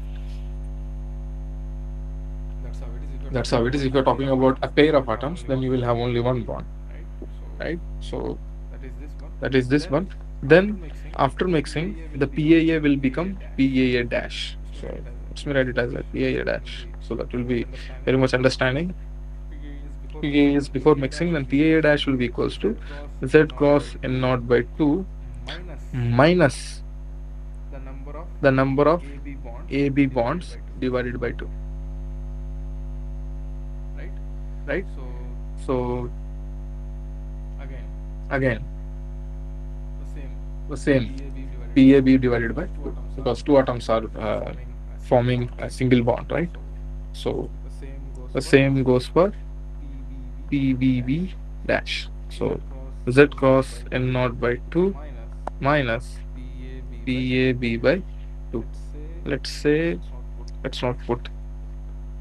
that's how it is. If you're that's talking how it is. about If a you're pair talking of about atoms, a then pair you of will have atoms, only then one you will bond, have only one bond, right? So right? So that is this one. that is this Then one. after Then mixing, after the mixing, PAA will the become PAA will PAA become dash. PAA dash. Let me So write it as a let me write PAA it as a PAA dash. dash. So that Very will much be understanding. very much understanding. PAA is before PAA mixing, is then before PAA mixing, dash will then be equals PAA to dash will be equals Z to cross Z N naught by cross N 2 naught by 2 minus minus the number of the number of AB bonds AB divided by bonds 2, divided by 2, right? right? So So again, again, the same the same PAB divided by 2, PAB divided by because two 2, atoms are because two atoms are forming a single forming bond. a single bond, right? So So the same goes the for same goes for PBB dash. PBB dash. Z So cross Z N naught by cross 2 N naught by 2 minus minus PAB by, PAB by 2. let's say, Let's say, let's not put, let's not put,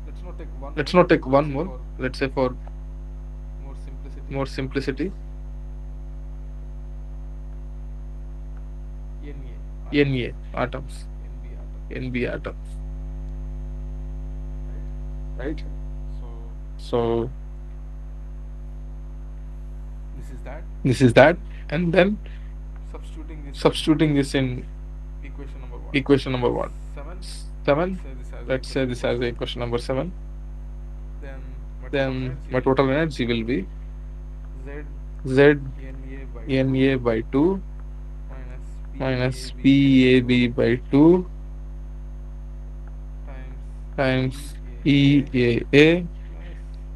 let's not take 1 let's mole, not take let's one say more. for Let's say for more simplicity, more simplicity, Na atoms, Na atoms, NB atom, NB atoms, right? so So this is that. this is And that, then and then substituting this in substituting this in equation number 1, equation number 1, 7, let's 7. say this as a Let's say equation this number as a 7, equation number 7. then my total Then energy my will total be energy will be Z Z Na by 2 Na by 2 minus minus PAB by 2 PAB by 2 times times EAA EAA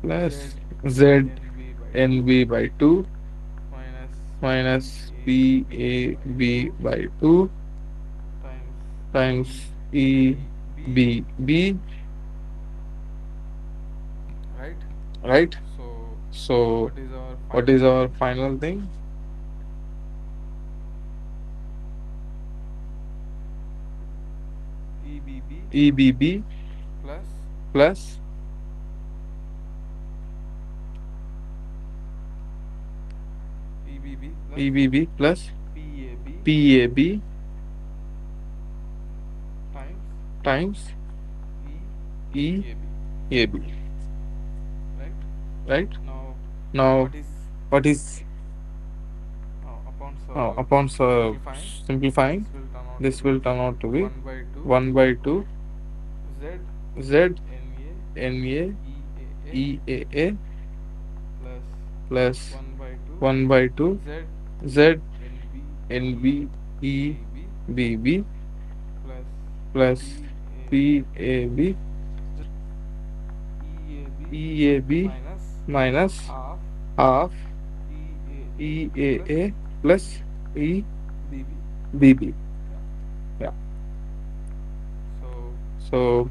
plus plus Z ZNB by 2 NB by 2 minus minus PAB by PAB 2 by 2 times times EBB, EBB, right? right? So So what is our what final is thing? our final thing? EBB EBB plus plus EBB plus EBB plus PAB PAB times times EAB. EAB. Right? Right? Now, Now, what is what is upon upon simplifying? This simplifying? will turn out to This be will turn out to be 1 by 2 1 by 2 Z Z NA NA EAA EAA plus plus 1 by 2 1 by 2 Z Z NB NB EAB EBB plus plus PAB PAB EAB EAB minus minus half half EAA plus EAA plus BB. EBB. Yeah. Yeah. So So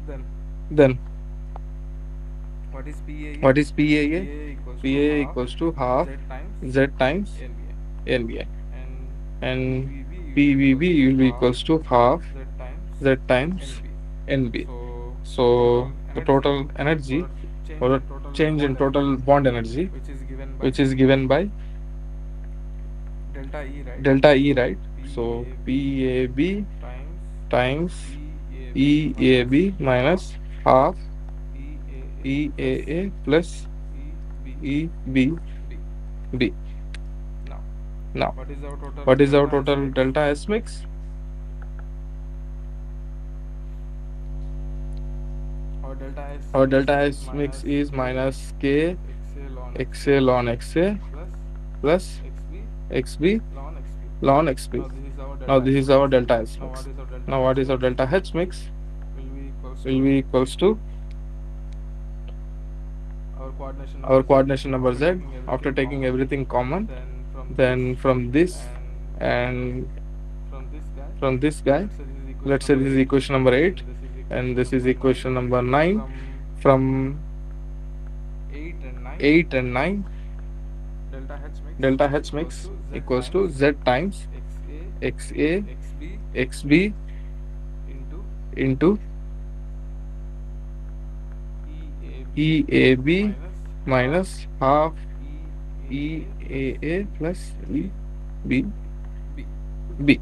then, then what is PAA? what is PAA? PAA equals to PAA half equals to half Z times Z times NBA, NBA. and And PVB will be equals PVB to will be half equals to half Z times Z times NB. NB. So the total So the energy total energy change or in total change in bond energy, total bond energy, which is given by which is given by delta E, right? delta E, So right? So PAB PAB times times EAB minus EAB half minus half EAA plus EAA plus EBB. EBB. Now, Now, what is our total what is our delta S total mix? delta S mix? Our delta S Our mix delta is S mix minus is K minus K XA ln XA XA ln XA plus plus XB XB ln XB. ln XB. Now this is our Now delta this S is mix. our delta S Now what mix. is our delta Now what H is our mix? delta H mix? Will be equals Will to be equals to our coordination our number Z coordination number after Z taking after everything taking common. everything common. Then from this Then from this and and from this guy, from this guy, let's say this is equation let's say number this is 8 equation number and 8 this is and equation this is number 9. equation number 9. From From 8 and 9, 8 and 9, delta H mix delta H equals to mix Z equals times to Z times XA XA XB XB into into EAB EAB minus half minus half EAA plus EAA plus EBB, EBB,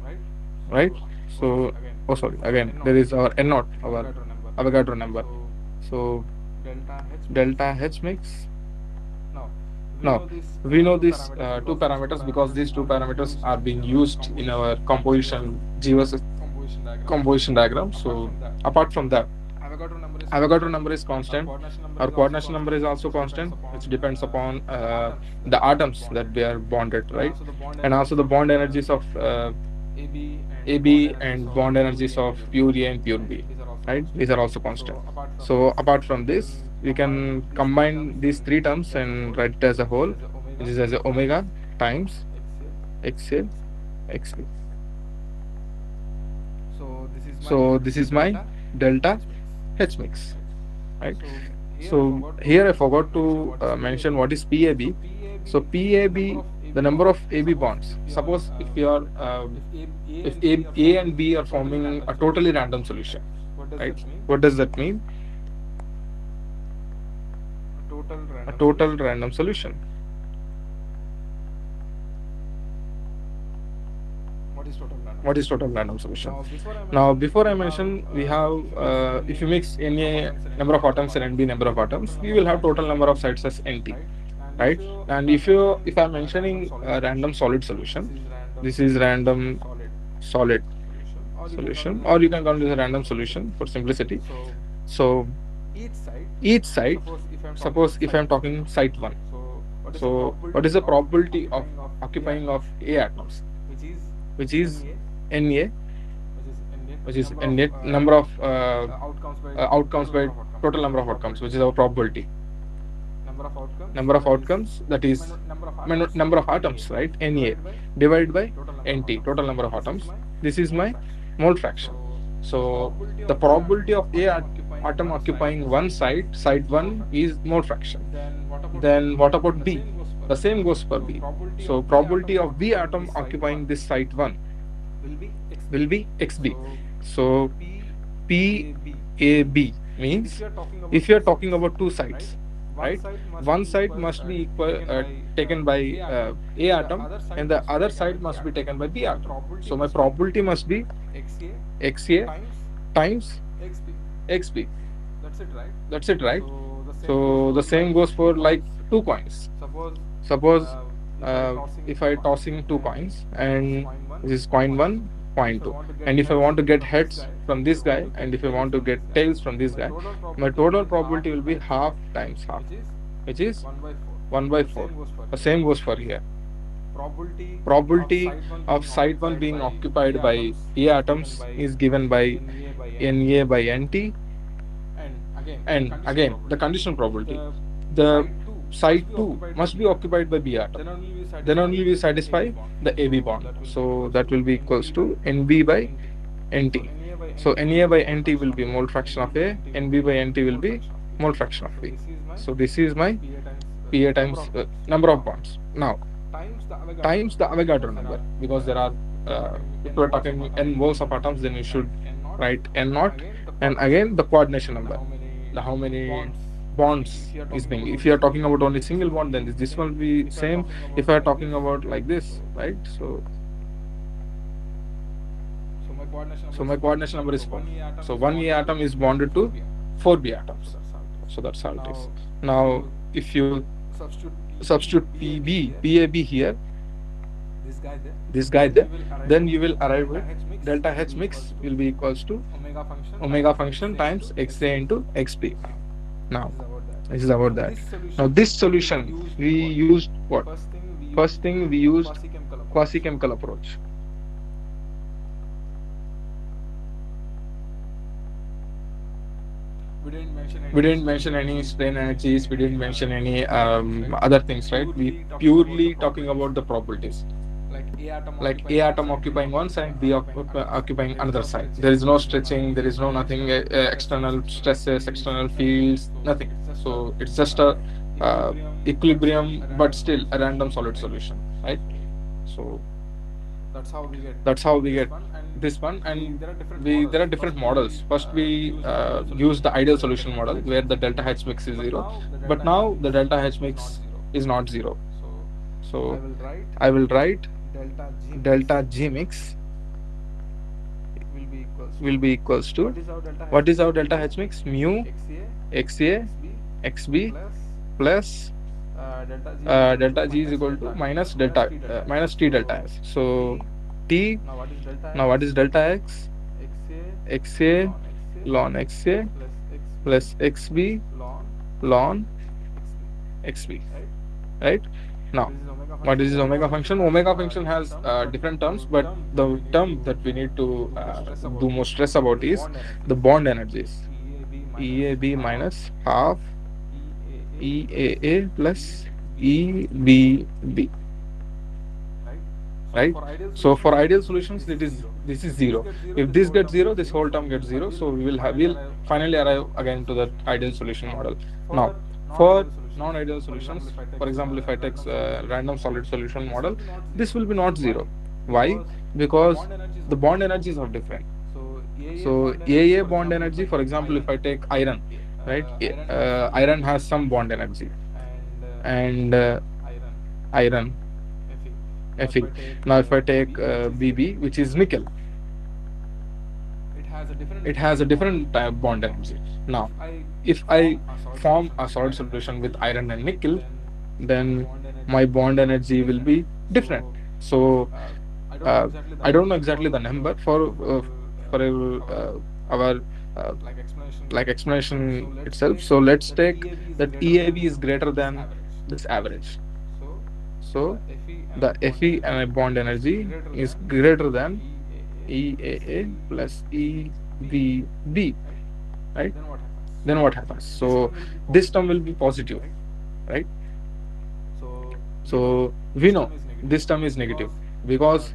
right? right? So, oh sorry, So, again, oh there is sorry, our again, N naught, there is our N naught, our Avogadro number. Avogadro number. So, So, delta H mix. delta H mix. Now, we Now, know these we know two these parameters two because these two parameters because parameters these two are being parameters used are in being our used in our GWS composition diagram. composition diagram. Apart So, from that, apart from that, Avogadro number is Avogadro constant. number is Our constant. coordination number Our is also coordination number constant, is also which depends constant, upon which depends upon the atoms that the we are atoms bonded, that we are bonded, and right? also the bond And also energies the of bond energies of AB and bond AB energies and of bond pure energies A and of pure B. pure A and pure Right? B, These are also right? constant. These are also constant. So apart from So this, apart we from can this, we combine can these three terms combine these and three write it terms as a and whole, write it as a which is whole, as a which omega is as a times omega times XA. XA XB. So this is my So this is my delta delta H mix. H mix, Right. right? So here I So forgot here I to forgot mention to what is mention PAB. what is So PAB. So PAB, the number PAB, of the AB number bonds. of AB Suppose bonds. if you are Suppose if you are if if A and B are A forming and B a are totally forming random a solution, totally random right? solution, What does right? that mean? What does that mean? A total A random total solution. random solution. What is total random What is solution? total random solution? Now before I Now, mention, before we I have mention, we have if you mix number of any atoms and number NB of number of atoms and atoms, NB we number will of have total atoms, we number will of have sites total as number of NT, sites as NT, right? And right? if And I'm if mentioning I'm a random mentioning solid a solution, random solid this solution, is random this is random solid solid solution, or you can call it solution, as a or you random can call it solution as a for random simplicity. solution for simplicity. So So each site, each site, suppose if I'm talking suppose if site I'm 1, talking site one, so what is the so what is probability the of probability of occupying of A occupying atoms, of A atoms, which is which is Na, Na, which is Na, which is number of Na number of outcomes by outcomes total by number of outcomes, which total is number our of outcomes, probability. which is our probability. Number of That is outcomes, that is number of atoms, number of Na, atoms, right? Na divided by divided by total number of NT, atoms. total number of This is atoms. my This is mole my fraction. mole So fraction. So the probability of atom occupying one side, side 1, is mole fraction. Then what about B? The same goes for B. So probability of B atom occupying this site 1 will be XB. So PAB means, if you are talking about two sides, right? One side must be taken by A atom, and the other side must be taken by B atom. So my probability must be XA times XB. That's it, right? So the same goes for like two coins. Suppose if I tossing two coins, and this is coin one, coin two, and if I want to get heads from this guy, and if I want to get tails from this guy, my total probability will be half times half, which is 1 by 4. The same goes for here. Probability of side 1 being occupied by A atoms is given by Na by Nt, and again the conditional probability, the side 2 must be occupied by B atom, then only we satisfy the AB bond. So that will be equals to Nb by Nt. So Na by Nt will be mole fraction of A, Nb by Nt will be mole fraction of B. So this is my Pa times number of bonds. Now times the Avogadro number, because there are if we're talking n moles of atoms, then you should write n naught, and again the coordination number, the how many bonds is being. If you are talking about only single bond, then this will be same. If I are talking about like this, right? So my coordination number is 4. So one A atom is bonded to 4 B atoms. So that's how it is. Now if you substitute PAB here, this guy there, then you will arrive with delta H mix will be equals to omega function times XA into XP. Now this is about that. Now this solution we used what? First thing we used quasi-chemical approach. We didn't mention any strain energies. We didn't mention any other things, right? We purely talking about the probabilities. Like A atom occupying one side, B occupying another side. There is no stretching, there is no nothing, external stresses, external fields, nothing. So it's just a equilibrium, but still a random solid solution, right? So that's how we get this one, and there are different models. First we use the ideal solution model where the delta H mix is 0, but now the delta H mix is not 0. So I will write delta G mix will be equals to, what is our delta H mix? Mu XA XB plus delta G is equal to minus T delta S. So T, now what is delta X? XA ln XA plus XB ln XB, right? Now what is this omega function? Omega function has different terms, but the term that we need to do more stress about is the bond energies. EAB minus half EAA plus EBB, right? So for ideal solutions, this is 0. If this gets 0, this whole term gets 0. So we'll finally arrive again to that ideal solution model. Now for non-ideal solutions, for example, if I take random solid solution model, this will be not 0. Why? Because the bond energies are different. So AA bond energy, for example, if I take iron, right? Iron has some bond energy, and iron Fe. Now if I take Bb, which is nickel, it has a different type bond energy. Now if I form a solid solution with iron and nickel, then my bond energy will be different. So I don't know exactly the number for our like explanation itself. So let's take that EAB is greater than this average. So the Fe and my bond energy is greater than EAA plus EBB, right? Then what happens? So this term will be positive, right? So we know this term is negative because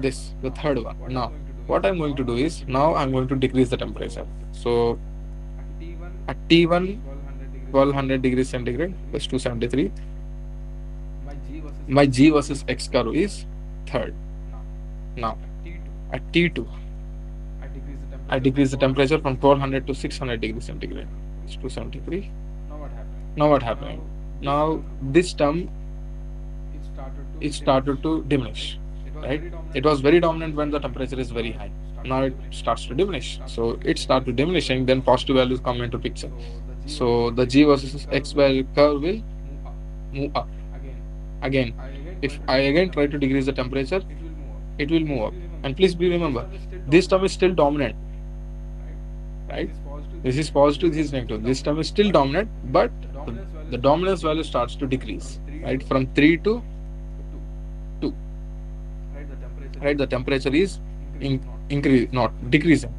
this, the third one. Now, what I'm going to do is, now I'm going to decrease the temperature. So at T1 at T1, 1200 degrees centigrade plus 273. My G versus My X G curve versus X curve is third. now. Now At T2, at T2, I decrease the I temperature from decrease the 1200 temperature to from 600 1200 to degrees. 600 degrees centigrade. It's 273. Now what happened? Now what Now happening? this Now term this term, it started to it diminish, started to right? diminish, It was right? very dominant It when was the very temperature is dominant when very the high. temperature is very Now it high. starts Now to it diminish. starts to So it diminish. starts to So it diminish. starts Then to positive diminishing. values Then come into positive picture. values come into picture. So the G versus So the X G versus curve X will value curve will move up. move up. Again, if Again, I again try if to I decrease the again try to temperature, decrease the temperature, it will move up. it And will please move up. be remember, And please be this remember, term is still this term dominant, is still dominant, right? right? This is positive, this This is is negative. positive, This this term is is still negative. This dominant, term is still but dominant, but the dominance value the starts to dominance value decrease starts to from decrease, 3 right? to From 3 to 2, 2, right? The temperature right? is The temperature is increasing, not increase, decreasing. not decreasing.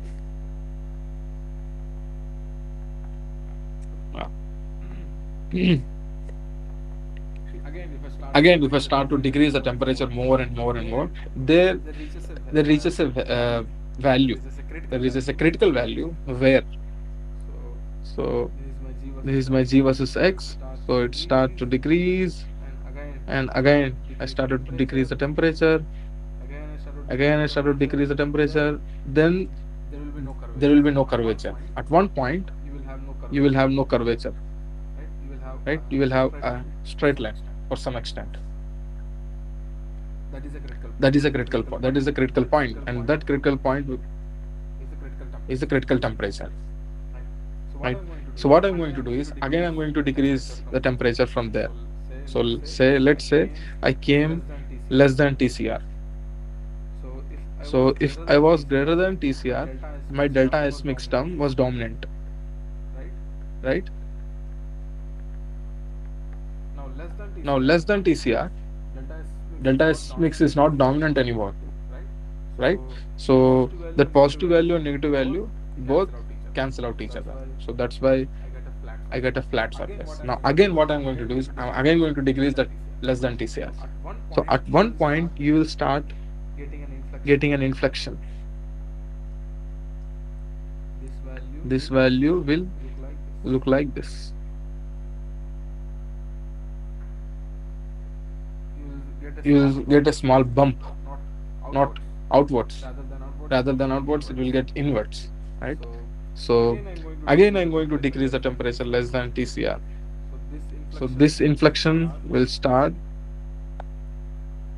Ah. See, again, if I start to Again, if I decrease the start to temperature decrease the more and more temperature and more, more and more and more, there there there reaches a there reaches a value. There value. reaches a There critical reaches a value. critical value where, So so this is my G this versus is my X. G versus So it X. starts to So it start decrease, to decrease, and again and I start again to I decrease the started to decrease temperature. the temperature. Again I start to decrease Again the I started to temperature. decrease the Then temperature. Then there will be no there curvature. will be no At one curvature. point, At one point, you will have no you will curvature, have no curvature, right? You will have right? You will a have straight a line to straight some line extent. for some extent. That is a critical point. That is a The critical critical point. That point. is a critical That point, critical and point that critical point is the critical is the temperature, critical temperature, right? So what right? I'm going to do So is what I'm again going to I'm do going to is again decrease I'm going the to temperature decrease from the there. temperature from So there. say So let's say I let's say came I less came than TCR. less than TCR. So if I was So if greater I than was greater TCR, than my TCR, delta S my mix delta term was S mix dominant, term was dominant, right? right? Now less than Now TCR, less than TCR, delta S mix is delta not S mix dominant is not anymore, dominant anymore, right? right? So that So positive value that and negative positive value value and negative both value both cancel out each other. cancel out So each that's other. why So that's why I get a flat I get a surface. flat Now again what surface. I'm Now going to do again is what I'm I'm going to again do is decrease I'm the again going temperature to to less decrease than that TCR. less than So TCR. at one So point at you one will start point you will start getting an inflection. getting an inflection. This value This will value will look like this. look like this. You will get a You small will bump, get a small bump, not not outwards. outwards. Rather than outwards, it Rather will than get outwards, it will inwards. get inwards, right? So So again, I'm going to again decrease I'm the going to temperature decrease less the than temperature TCR. less than TCR. So this So inflection this will inflection start will start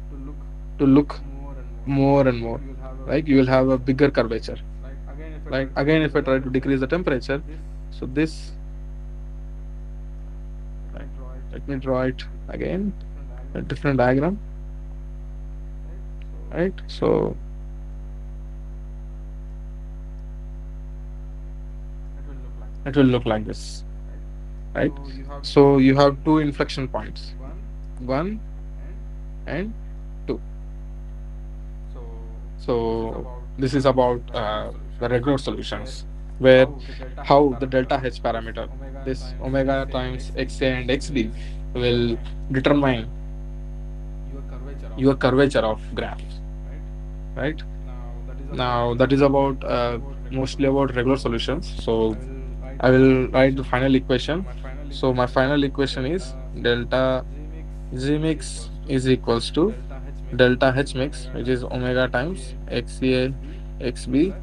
to look to look more and more. more and Like more, you will have a like you bigger will have a curvature. bigger curvature. Like again, if I try Like to again decrease if the I try to temperature, decrease the temperature, this so this, let me right, draw it let me draw it again, different a diagram. different diagram, Right. So right? So it will look like it this. will look like this, Right. right? So you have two So you have inflection two points, inflection points, one one and and two. so So this this is is about about the regular where solutions, where how the delta H how the parameter, delta H this parameter, omega this times omega XA and times XB XA and XB will will determine determine your curvature of your graph, curvature of graph, right? right? Now that is about Now that is about regular mostly solutions. about regular solutions. I So will write I the final will write the equation. final Now equation. my final So my equation is final equation is delta delta G mix G is mix equals to is equals to delta H mix, delta which is H mix, omega which is times omega times XA XA XB XB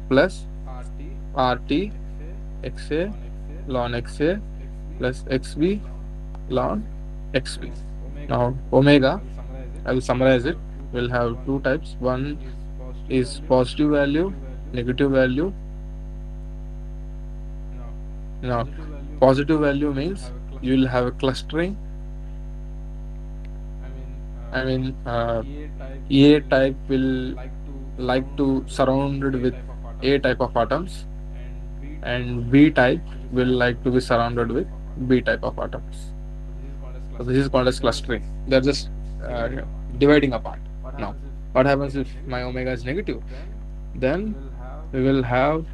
plus plus RT RT XA XA ln XA ln XA plus plus XB XB ln ln XB. XB. So omega, Now I omega, will summarize it. I will Will summarize have it, two will types. have One two types. One is positive is value, positive value, negative value. negative value. Now Now positive value means positive value you will means have a you will clustering. have a clustering. I mean, I mean, A type A will type will like to like to surrounded with surrounded A with type of atoms, A type of atoms, and B type and will B like type to be will surrounded like to with be B surrounded type with of B atoms. type of atoms. So this is called as So this is clustering. called as They are just clustering. They're just dividing apart. dividing apart. What Now, happens if what my happens omega if is my negative? omega is negative? Then we Then will have we will have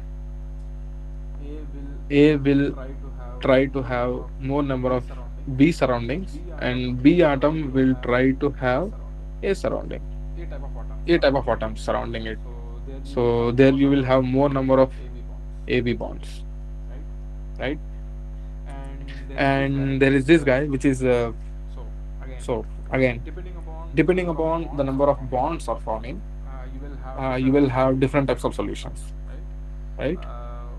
A will A will try to have try to more number have of more number B of surroundings, B and surroundings, B atom and will B try atom to will have try to A have surrounding, A surrounding, A type of atoms A type of surrounding it. atoms surrounding it. So there you will So have there more you will number of have more number of AB bonds, AB bonds, right? right? And and there is this guy which is so again so again, depending upon the depending number of upon the bonds are number of forming, bonds are forming, you will have different you types will of have solutions, different types of solutions, right? right?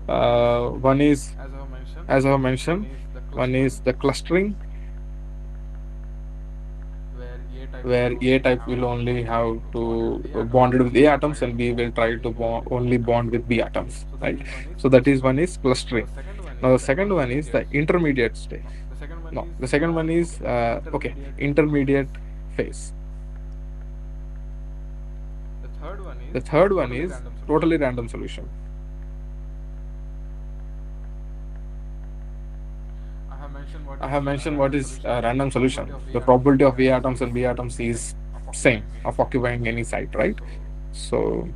One is, One is, as I have mentioned, as I have one mentioned, is the one clustering, is the clustering, where A type will where A only type have will only have to bonded to with A atoms, bonded and with we A will try atoms, and to we will try to only bond with B only atoms. bond with B atoms, So that right? is one is So that is one clustering. is Now the clustering. second one Now is the the second one is the intermediate state. intermediate state. The second one No, is the second one is okay, okay, intermediate phase. intermediate phase. The third one is The third one totally is random solution. totally random solution. I have mentioned what I is have a mentioned what random is solution. a The random probability solution. of A The atoms and probability B of A atoms atoms is and B atoms same is of same occupying any of site. occupying any site, right? So So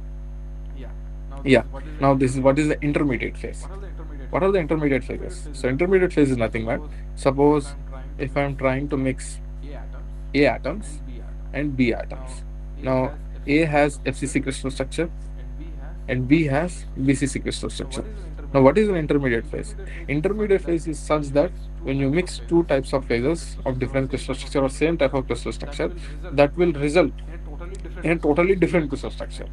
yeah. Now this yeah. is what is the Now this is what intermediate is phase. the intermediate phase. What are the intermediate What are the phases? intermediate Intermediate phases? phase is So nothing intermediate but, phase is nothing but, suppose if suppose I'm trying to if mix I'm trying to mix A atoms A atoms and B atoms. and B Now atoms. A Now has A FCC crystal has structure FCC crystal structure and B has and B BCC has crystal structure. BCC crystal Now structure. what is an Now intermediate what is an phase? intermediate phase? Intermediate phase is such Intermediate that phase is when such you that mix two when you types of mix two phases types of of different phases crystal of structure or different same crystal type of structure or crystal same structure, type of crystal that structure, will result that will result in a totally different in a crystal totally structure. different crystal structure,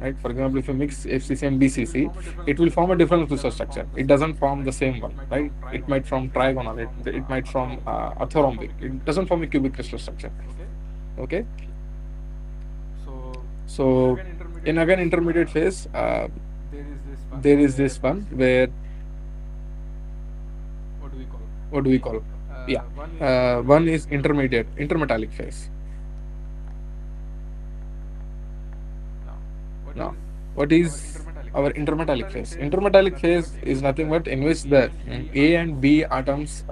Like for example, if you right? mix For example, if FCC you and mix BCC, FCC and it will BCC, form a different it will crystal form a structure. different It crystal doesn't structure. form the It same doesn't one. form the Right? same It one, might right? form It might trigonal, form it might trigonal, from it might form orthorhombic, it doesn't form a orthorhombic. cubic It crystal doesn't form a structure. cubic crystal structure. Okay. Okay. So in So again in intermediate again phase, intermediate phase, there is this one there is where this one where what do we call? what do we call? Yeah, One is one intermediate is intermetallic intermediate phase. intermetallic phase. Now, what is Now, what our is intermetallic our phase? intermetallic Intermetallic phase? phase is Intermetallic nothing but phase in is which nothing the but in which A the and B A and atoms B atoms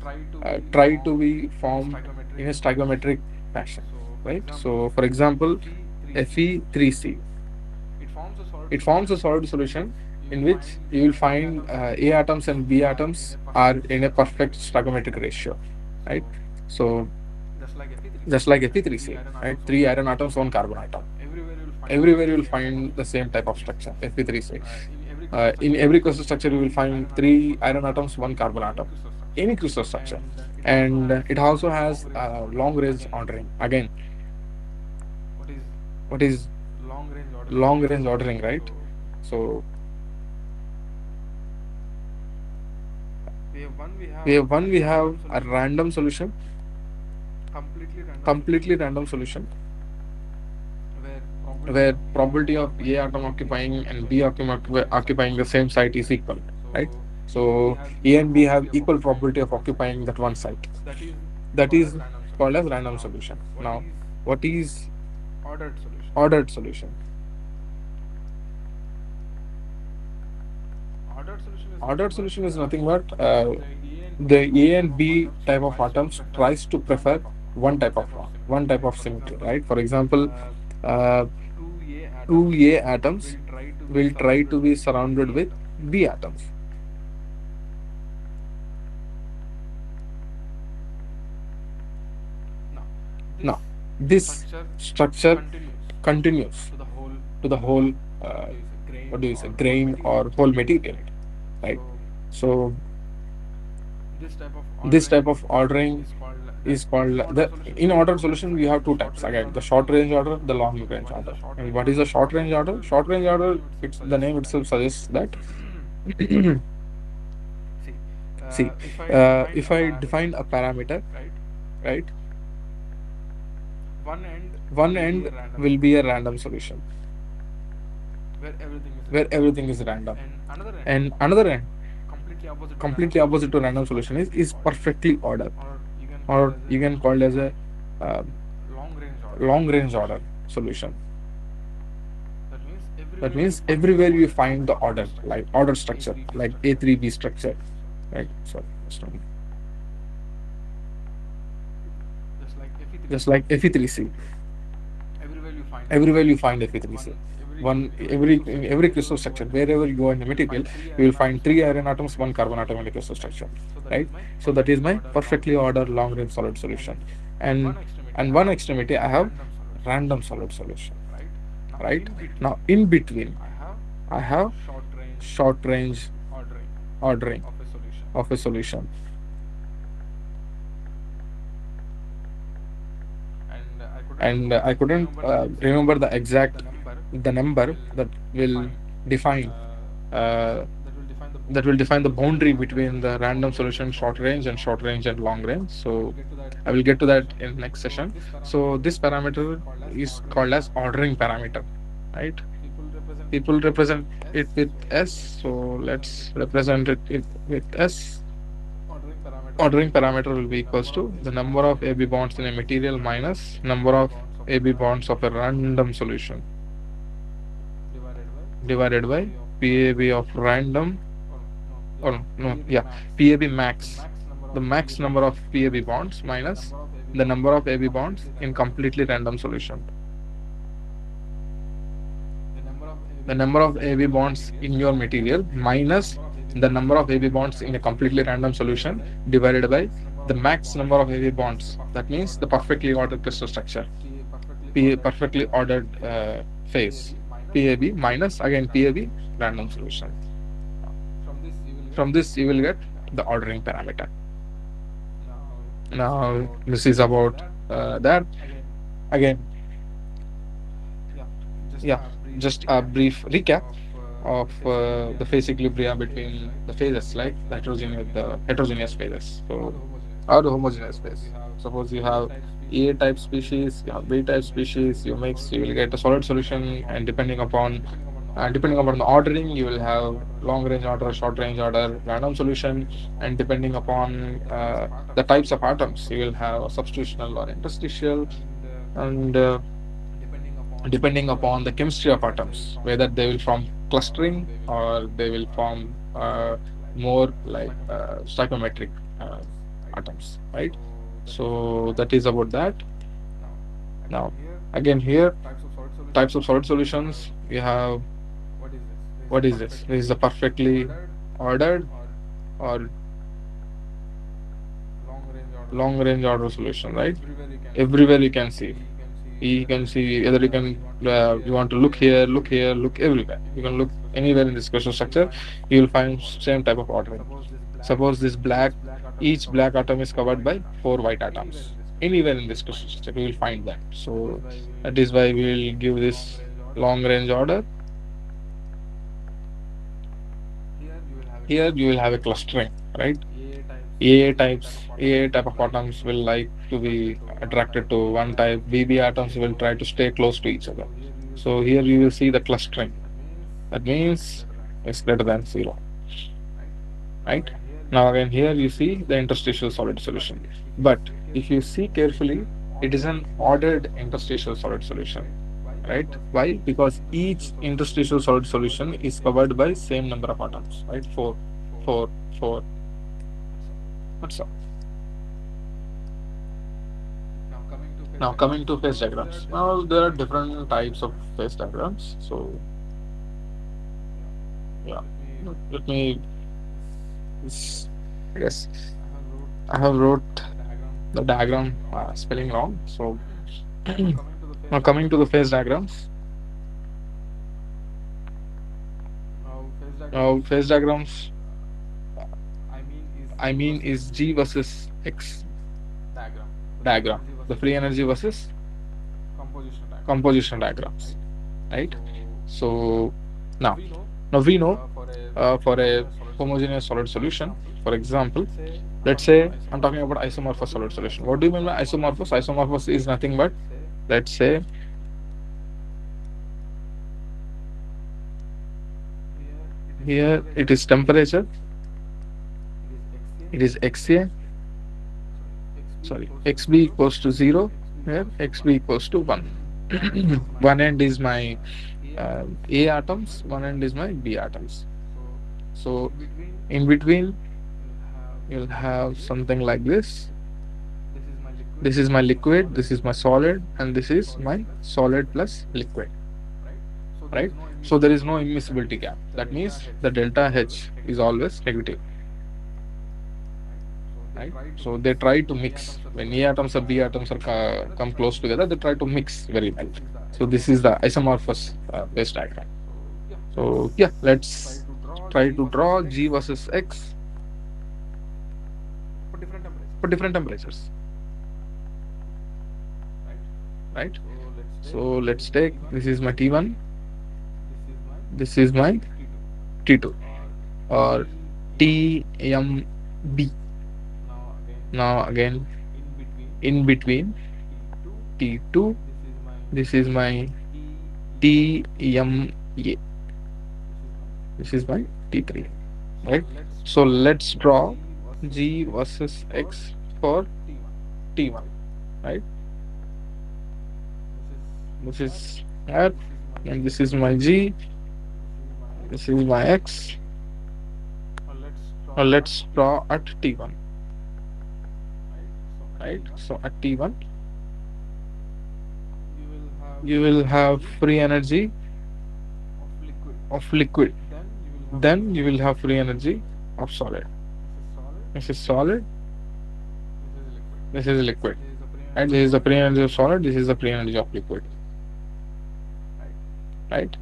try to be try to formed be in a formed stoichiometric in a fashion. stoichiometric fashion, So, for right? example, So, for example, Fe3C, Fe3C, it forms a solid it solution forms a solid in which solution you in will which find you will A find atoms and B A atoms atoms and B are in atoms a are perfect in a stoichiometric perfect ratio. stoichiometric ratio, right? So, So, just like Fe3C, just like right? Three Fe3C, iron right? atoms, one Three iron carbon atom. atoms, one carbon atom. Everywhere you will find Everywhere you the will same type of find the same structure, type of Fe3C. structure, Fe3C. In every crystal In structure, you will every crystal find structure, you will three find iron atoms, three one iron carbon atom atoms, one in carbon any atom. crystal structure. Any crystal structure, And it also and has it also long has range ordering. long range Again, ordering. Again, what is what is long range ordering? long range ordering, So right? So we we have have random a solution, random solution, completely random solution, completely random solution, where probability where of A atom probability of A occupying atom and B atom occupying and B occupying atom the same site is occupying the equal, same site is right? equal, right? So A and B So have A equal and B have probability of equal occupying probability that of one site. occupying that one site. That is That called is as random called solution. as random Now, solution. what Now, is what is ordered solution? ordered solution? Ordered solution is nothing Ordered but solution is nothing but the A and the B A type and of B atoms type of tries to atoms prefer tries to one prefer type of one type of symmetry, one type right? of For symmetry, example, right? For example, uh, uh, two A two atoms A atoms will try to be will try to surrounded be with surrounded B with atoms. B atoms. Now, this Now, this structure structure continues continues to the whole to the whole what do you say grain what do you say or whole grain material, or whole material, right? right? So So this type of this ordering type of ordering is called that is called in ordered the solution in we have ordered two types solution we again, have the two short types, range again, the order and short the long range range order, order. the long So range what is the order. short And range what is order? the short range order? Short range The order, name itself it's the suggests name that. itself suggests that See, see, if I define if a I parameter, define a parameter, right, right, one end one will be end a random will be a solution random solution where everything is where random, everything is random, and another end, and another end, completely opposite to random completely solution, opposite to is random solution, perfectly is ordered, perfectly ordered, or you can call or as you can call it as a uh, a long range order long range solution. order solution. That means That everywhere you means find the everywhere you order, find the ordered order, structure, like order like structure, A3B like structure. A3B structure, So right? Sorry, just a minute. just like Just Fe3C, like Fe3C, everywhere you find everywhere you Fe3C. find One Fe3C. every One every crystal in structure every wherever crystal you go structure, in the wherever you material, go in the you will material, find three you will iron find atoms, one three iron carbon atom atoms, in a one crystal carbon structure, atom in a crystal right? structure, So that right? is my So that is perfectly my ordered long perfectly range solid ordered long solution. range solid solution. And in And one extremity I and one have extremity I have random solid solution, random solid solution, right? Now right? in between Now in between, I have I have short range short range ordering ordering of a solution. of a solution. and I couldn't remember the exact the number that will define uh, that will define the boundary between the random solution short range and short range and long range. So I will get to that in next session. So this parameter is called as ordering parameter, right? People represent it with S. So let's represent it with S. Ordering parameter will be equals to the number of AB bonds in a material minus number of AB bonds of a random solution divided by PAB of random, or no, yeah, PAB max, the max number of PAB bonds minus the number of AB bonds in completely random solution. The number of AB bonds in your material minus the number of AB bonds in a completely random solution divided by the max number of AB bonds. That means the perfectly ordered crystal structure, perfectly ordered phase, PAB minus again PAB random solution. From this, you will get the ordering parameter. Now, this is about that. Again, yeah, just a brief recap of the phase equilibria between the phases, like the heterogeneous phases. So, or the homogeneous phase. Suppose you have A type species, you have B type species, you mix, you will get a solid solution, and depending upon the ordering, you will have long range order, short range order, random solution, and depending upon the types of atoms, you will have a substitutional or interstitial, and depending upon the chemistry of atoms, whether they will form clustering or they will form more like stoichiometric atoms, right? So that is about that. Now, again here, types of solid solutions. We have, what is this? This is a perfectly ordered or long range order solution, right? Everywhere you can see. You can see either you want to look here, look here, look everywhere. You can look anywhere in this crystal structure. You will find same type of ordering. Suppose this black, each black atom is covered by four white atoms. Anywhere in this crystal structure, you will find that. So that is why we will give this long range order. Here you will have a clustering, right? AA type of atoms will like to be attracted to one type. BB atoms will try to stay close to each other. So here you will see the clustering. That means it's greater than zero, right? Now again here you see the interstitial solid solution. But if you see carefully, it is an ordered interstitial solid solution, right? Why? Because each interstitial solid solution is covered by same number of atoms, right? Four, four. That's all. Now coming to phase diagrams. Now there are different types of phase diagrams. So yeah, let me. I guess I have wrote the diagram spelling wrong. So now coming to the phase diagrams. Now phase diagrams, I mean is G versus X diagram, the free energy versus composition diagrams, right? So now, now we know for a homogeneous solid solution, for example, let's say I'm talking about isomorphous solid solution. What do you mean by isomorphous? Isomorphous is nothing but, let's say, here it is temperature, it is XA, sorry, XB equals to 0, here XB equals to 1. One end is my A atoms, one end is my B atoms. So in between, you'll have something like this. This is my liquid, this is my solid, and this is my solid plus liquid, right? So there is no immiscibility gap. That means the delta H is always negative, right? So they try to mix. When A atoms or B atoms are come close together, they try to mix very well. So this is the isomorphous phase diagram. So yeah, let's try to draw G versus X for different temperatures. right? So let's take, So this let's is my take, T1, this is my T1, this is my this is my T2, T2, or or TMB. TMB. Now again, Now again, in between in between T2, T2, this is my this is my TMA, TMA. this is my This is my T3. T3, So right? let's So draw let's draw G versus G X versus for X for T1, T1, right? right? This is This R, is R, this is my and G, this is my G, this is my X. this is my X. Let's Now draw at let's T1, draw at T1, right? So at right? T1, So at T1, you will have you free will have energy free energy of liquid. of liquid. Then you will have free Then you will energy have free of energy solid. of solid. This is solid. This is solid, This is liquid. this is liquid. This is the free Right? energy This of is the solid. free energy of solid, this is the free energy of liquid. Right. Right?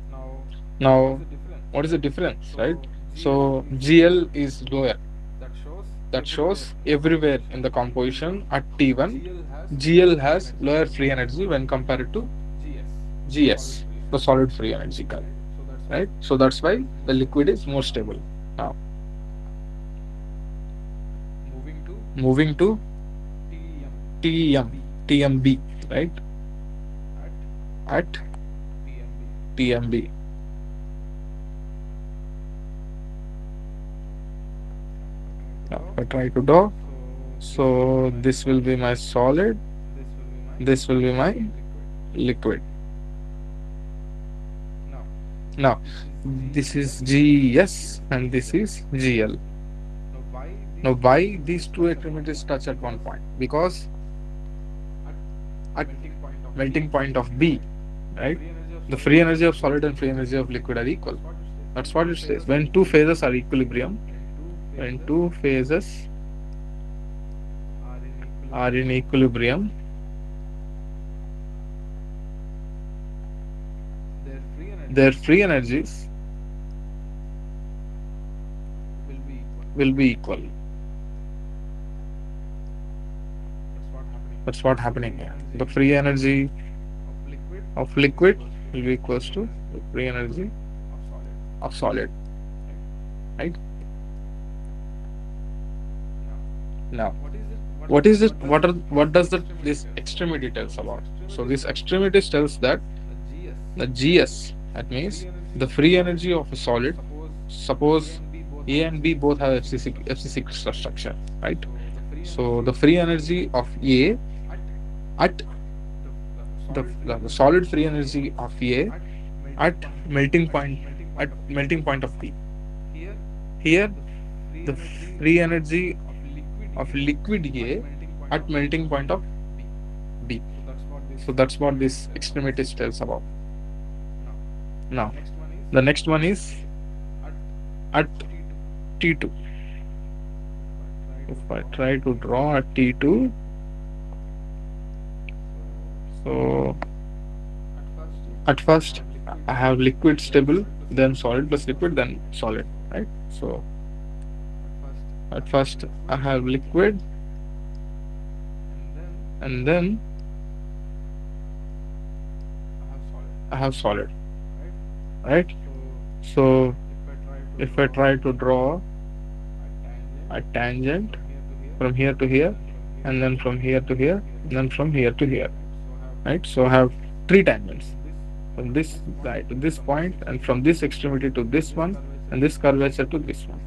Now, what is Now the difference? what is the difference, right? So So GL is GL is lower. that shows That everywhere shows in the everywhere in composition. the composition at T1, GL has lower GL free has energy lower free compared energy to when compared to GS, the solid GS, free the energy. solid free energy curve, Right. So that's why right? So that's why liquid is the more liquid stable. is more stable. Now, Moving to moving to TM, TMB TMB, right? at At TMB. TMB. Now, if I try to draw, So so this will be my solid, this will be my this will be my liquid. liquid. Now Now, this this is is GS GS and and this this is is GL. GL. Now why Now, these two why these extremities two touch at one extremities point? touch at one Because point? Because at at melting point of B, melting point of B, right? free energy of The solid free and energy of liquid solid and free are energy of equal. liquid are equal. That's That's what what it it says. says. When two phases are equilibrium, When when two two phases phases are in are in equilibrium, equilibrium, their free their energies free energies will be equal. will be equal. That's That's what what happening happening here. here. The The free free energy energy of liquid of is liquid equals to will be the equals free to energy the free energy of solid. of solid, Right? right? Now, Now, what is it? what does This this extremity tells? extremity So tells this about? So extremity this tells extremity tells that the GS, the GS, that the free means energy the of a free solid. energy of a solid. Suppose A Suppose and B both A have and B both have FC6 structure. FC6 structure, right? So So the the free free energy energy of of A A at at the the solid free solid free energy of energy of A A at at melting point melting melting point point of of B. B. Here, Here, the free the energy free energy of liquid of liquid A A at at melting melting point point of of B. B. So that's what this So that's what extremity this tells about. extremity tells about. Now, Now, next one is the next one is at at T2. T2. If If I I try to try to draw, draw at T2, so so at first at I first have liquid I have liquid then stable, then solid then plus liquid, solid. then solid, right? So So at at first first I have liquid, and then and then I I have have solid, solid, right? right? So So if I if I try try to to draw draw a a tangent tangent from from here here to to here here, and then from here and to then here, from and here then to from here, here to here, right? right? So So I I have have three tangents from from this this point guy to and this from this point, and from extremity this extremity to and this this one, and curvature this curvature to this one,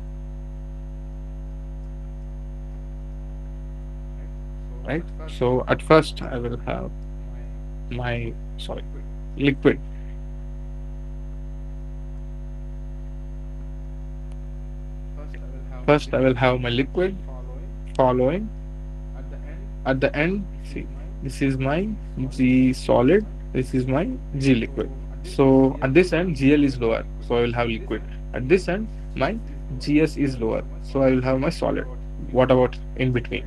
right? right? So So at first I will have my my sorry liquid. liquid. First First I I will will have my have my liquid liquid following. following. At the end, At the end, this is see, my this is my solid, G this is solid, my this is liquid. my G So liquid. at this end, So GL at is this lower, end, so GL I is will have lower, liquid. so I will have At this liquid. end, At my this end, GS my is lower, GS so I is will lower, have my so I solid. will have my What solid. about in What between? about in between?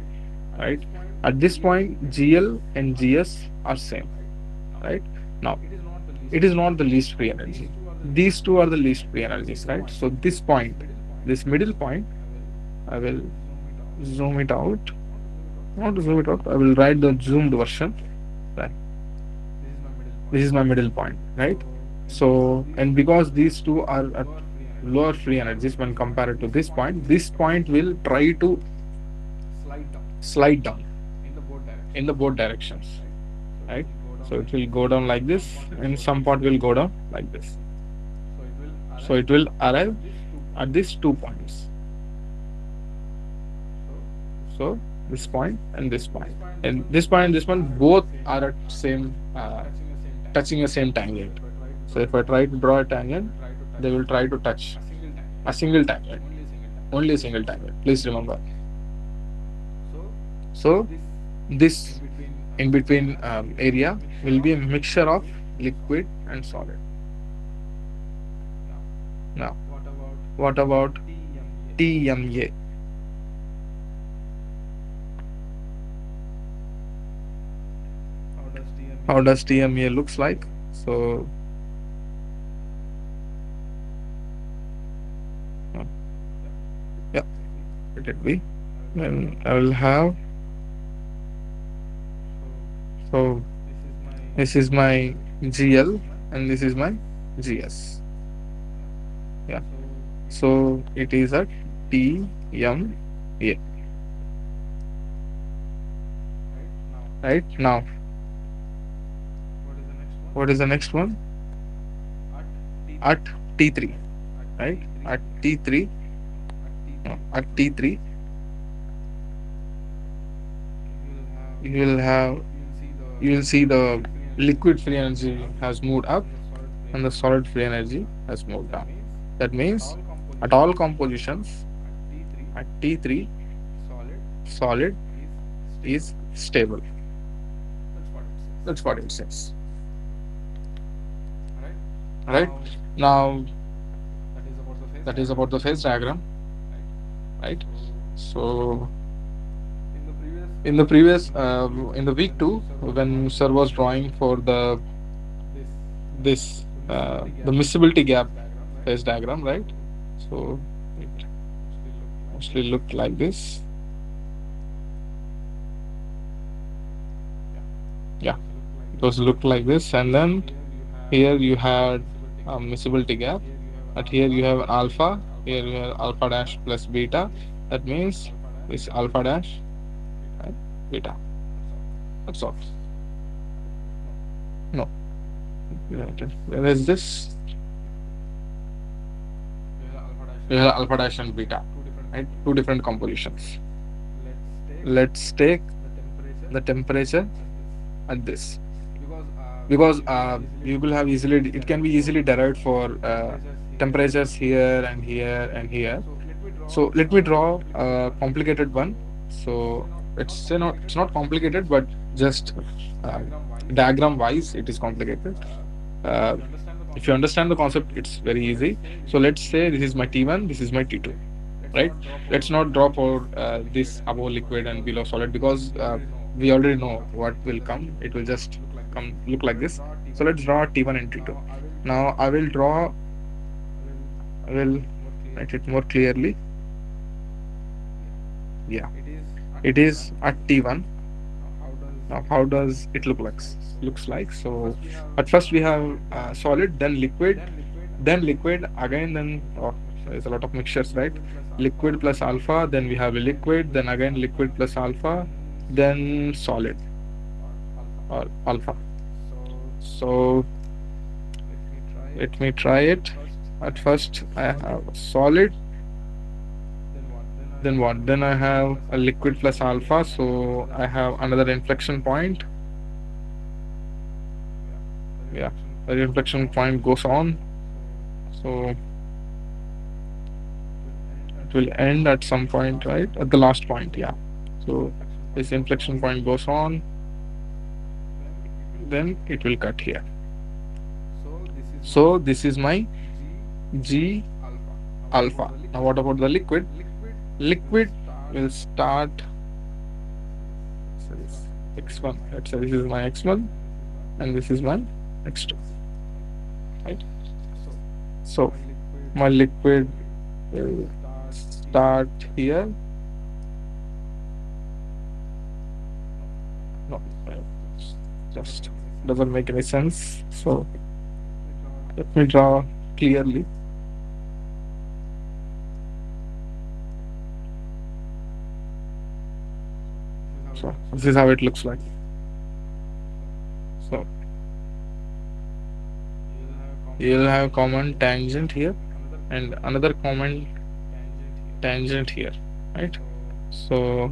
At Right? this point, At this GL point, and GS GL and are same, GS are same, right? Now, right? Now, it is not the least it is free not the energy. least free These energy. two are the least These free two are the energies, least free right? So energies, this right? point, So this this middle point, middle point, I will I will zoom it zoom it out, out. Not to zoom it out. I will write the zoomed version. Right. This is my middle This point. is my middle point, So right? and because So, these and two because are these two are at lower free energies lower when free compared to energies this when point, compared to this point will try to slide down slide down in the both in directions, the both directions, right? So it right? will go down So it like will this. go down like Some this, point will and go down some like part this. will go down like this. So it will So arrive it will arrive at these 2 points. at these 2 points. So this So point and this this point. point and this This point, point and this and one this point and both this one are at both same are at same touching touching the the same same tangent. tangent. So So if if I I try try to to draw draw a a tangent, tangent, they they will will try try to to touch touch a single tangent. a single tangent, Only a single tangent. only a Please single remember. tangent. Please remember. So So this this in between in between area will be a area mixture will of be a mixture of liquid and solid. liquid and solid. Now, Now, what about what about TMA? TMA? How does How TMA does looks like? TMA looks like? So, uh, Yeah, yeah, let it be. let it be. I will have. Then I will have. So So this is my this is my GL and this GL is my and this is my GS. GS. Yeah. Yeah. So it is So it is a TMA. right now. Right now, What is the next one? what is the next one? At T3. At T3. At Right? T3. At T3. At No, T3. at T3, You will have. you will have You will see the you will see the liquid free energy liquid free has moved energy up, has moved up and the solid free and the energy solid free has moved energy down. has moved That down. means That at means all at all compositions compositions at T3, at T3, solid solid is stable. is stable. That's what it says. That's what it says. Right Right? now, Now, that is about the phase that is diagram. about the phase diagram. Right. Right? So So, in the previous in the previous, in week two, in the week when two, sir was when drawing sir for was drawing for this this miscibility the gap miscibility gap phase phase diagram, diagram, right? right? So So it it mostly looked like mostly this. looked like this. Yeah, Yeah, it it was was looked like this, and then here here you you have had a miscibility gap. miscibility gap. Here you have an But here alpha. you have Here you alpha. have alpha Here you dash have plus alpha beta. dash plus That beta. means That means alpha dash this alpha dash beta. and beta. That's all. That's all. No, No. where is this? Where is this? You have alpha dash We and have beta. alpha dash and beta, Two different right? Two compositions. different compositions. Let's take Let's take the temperature the temperature at this at this, because because you will have easily it can be derived for easily derived for temperatures here temperatures here and and here and here. here. So let me draw So let me a draw complicated a one. complicated So one. let's So say not let's not say not, complicated it's but not complicated, just but just uh, diagram wise diagram wise it is complicated. if Uh, you understand the if you concept understand the it's very concept, easy. it's very So let's easy. say this So is my let's say T1, this this is is my my T2, T1, this is my T2, right? Let's right? not draw Let's for not draw this for liquid this and above below solid liquid and because below solid, because we we already already know know what what will will come. come. It It will will just just look like this. come look So like let's this. draw So T1 and let's draw T2. T1 and T2. Now Now I will draw. I I will will write it more write clearly. it more clearly. Yeah, Yeah, it is at it T1. is at T1. Now how does Now, it how look like? does it look like? So Looks like at so. first we have At first, we have solid, then liquid, solid, then liquid, then again liquid, again, there then is a lot oh, of mixtures. there's a lot of mixtures, right? Liquid plus alpha, Liquid plus alpha, then we have a again liquid, liquid then plus again alpha, liquid plus alpha, then solid then solid or alpha. or alpha. So So let me try it. let me try At it. first I At have first, I solid, have solid. then what? Then I Then have what? Then I liquid have plus a alpha, liquid plus so alpha. I have So another I have inflection another point. inflection point. Yeah, the Yeah, inflection the point goes inflection on. point goes on. So So it it will will end end at some at the point, last right? point. At the last point, yeah. This So inflection this point goes inflection on, point goes on, then it will cut then here. it will cut here. So this is my So this is my G G alpha. Now what about alpha. the Now liquid? what about the liquid? Liquid will Liquid start will start. So X1. this Let's say this is X1. my Let's say X1 this is my X1 and and this this is is my my X2. X2. Right? So So my liquid my liquid will will start here start here No, just doesn't doesn't make make any any sense. sense. So Let let me me draw draw clearly. So this this is is how how it it looks looks like. like. So So you'll you'll have have common common tangent tangent here here and and another another common common tangent tangent here, here, right? right? So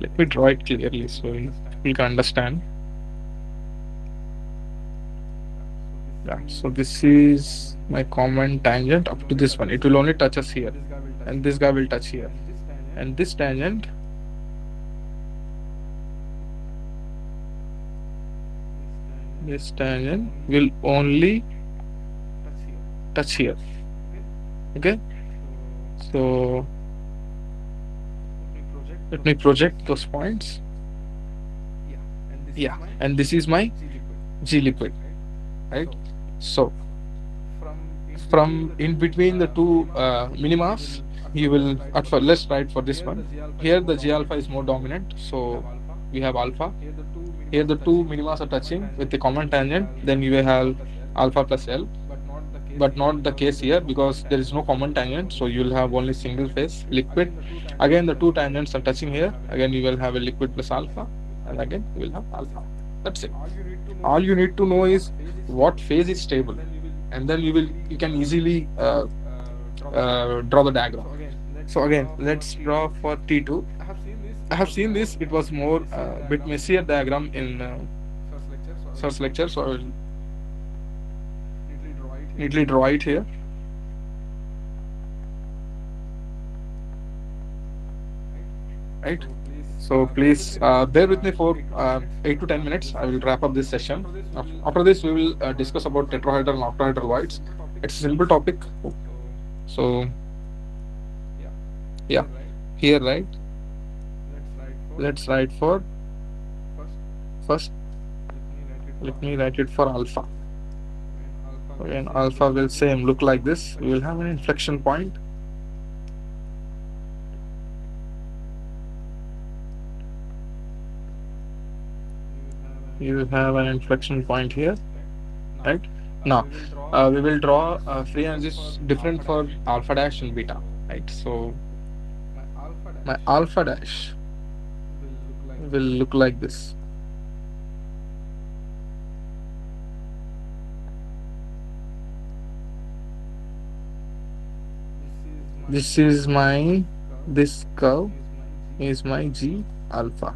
Let let me me draw draw it it clearly clearly so so you you can understand. understand. Yeah. So So this this is is my my common common tangent tangent up up to to this this one. one. It It will will only only touch touch us us here, here, and and this this guy guy will will touch touch here. here. And And this this tangent tangent, this this tangent tangent will will only only touch here. touch here. Okay. Okay. So So let me project let those me points. project those points. Yeah. And this is Yeah. my And this is my G liquid. G liquid, Right. right? So So from in between from the in two between the two minimas, you minimas, will you will at at first first let's let's try write for for this this one. one. Here Here the the G G alpha alpha is is more more dominant, dominant, so we have so alpha. we have alpha. Here the two Here minimas the are two touching minimas with are the common touching with tangent, the then common you will tangent. have Then you will alpha have plus L, alpha plus L, but not the case but here not the because case there is here no common because there is tangent, no so you common will have tangent. only So you will single have phase only single liquid. phase liquid. Again Again, the the two two tangents tangents are are touching touching here. here. Again Again, you you will will have have a a liquid liquid plus plus alpha, alpha, and and again again you you will will have have alpha. alpha. That's That's it. it. All All you you need need to to know know is is what what phase phase is is stable, stable, and and then then you can easily draw the diagram. draw the So diagram. again, let's So again, draw for let's draw T2. for T2. I have seen this. I It have was seen more this. It was bit more messier bit diagram messier in diagram in first lecture, so I will first lecture, so I will neatly draw it here. neatly draw it here. Right. Right. So So please please bear bear with with me me for for 8 to 10 8 to 10 minutes. minutes. I I will will wrap wrap up up this this session. session. After After this, this, we we will will discuss discuss about about tetrahedral tetrahedral and and octahedral octahedral voids. voids. It's It's a a simple simple topic. topic. So So yeah, yeah, here right. here right. Let's write for Let's write for first. first. Let Let me me write write it it for for alpha. alpha. When When alpha alpha will will same same look look like like this, this, we we will will have have an an inflection inflection point. point. You You will have have an an inflection inflection point point here. here, Right. Now right? Now, we will draw we will free draw energies free different energies for different alpha for dash and alpha beta. dash and beta, right? So So my alpha my dash alpha dash will look like will this. look like this. This This is is my my this curve curve is is my my G G alpha. alpha.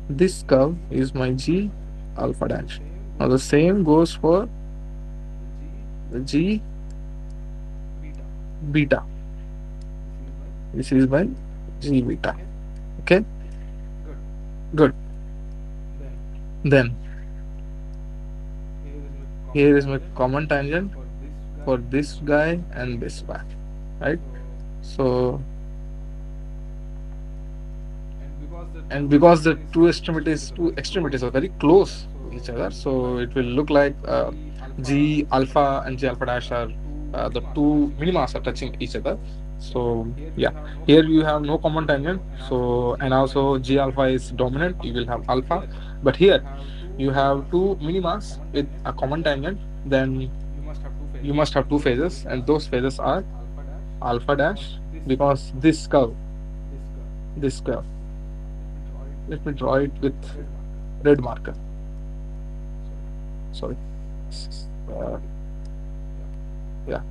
This This curve curve is is my my G G alpha alpha dash. dash. Now Now the the same same goes goes for for the the G G beta. beta. This This is is my my G G beta. beta. Okay. Okay, Good. good. Then Then here here is is my my common common tangent tangent for for this this guy guy and and this this guy. guy, Right. right? So And and because because the the two two extremities two are very extremities are close very to each other, close to each so other, it will so look it will like look like G G alpha alpha and and G G alpha alpha dash dash are are the two two minimas minimas are are touching touching each each other. other. So So here yeah, you have no here common you have tangent, no common tangent. So and also G alpha is and also dominant, G you will alpha have is dominant. alpha. But But here here you you have have two two minimas minimas with with a a common common tangent, tangent, then then you you must must have have two two phases, phases, and and those those phases phases are are alpha alpha dash dash because because this curve, this curve. this curve. Let me Let me draw draw it it with with red red marker. marker. Sorry. Uh, yeah.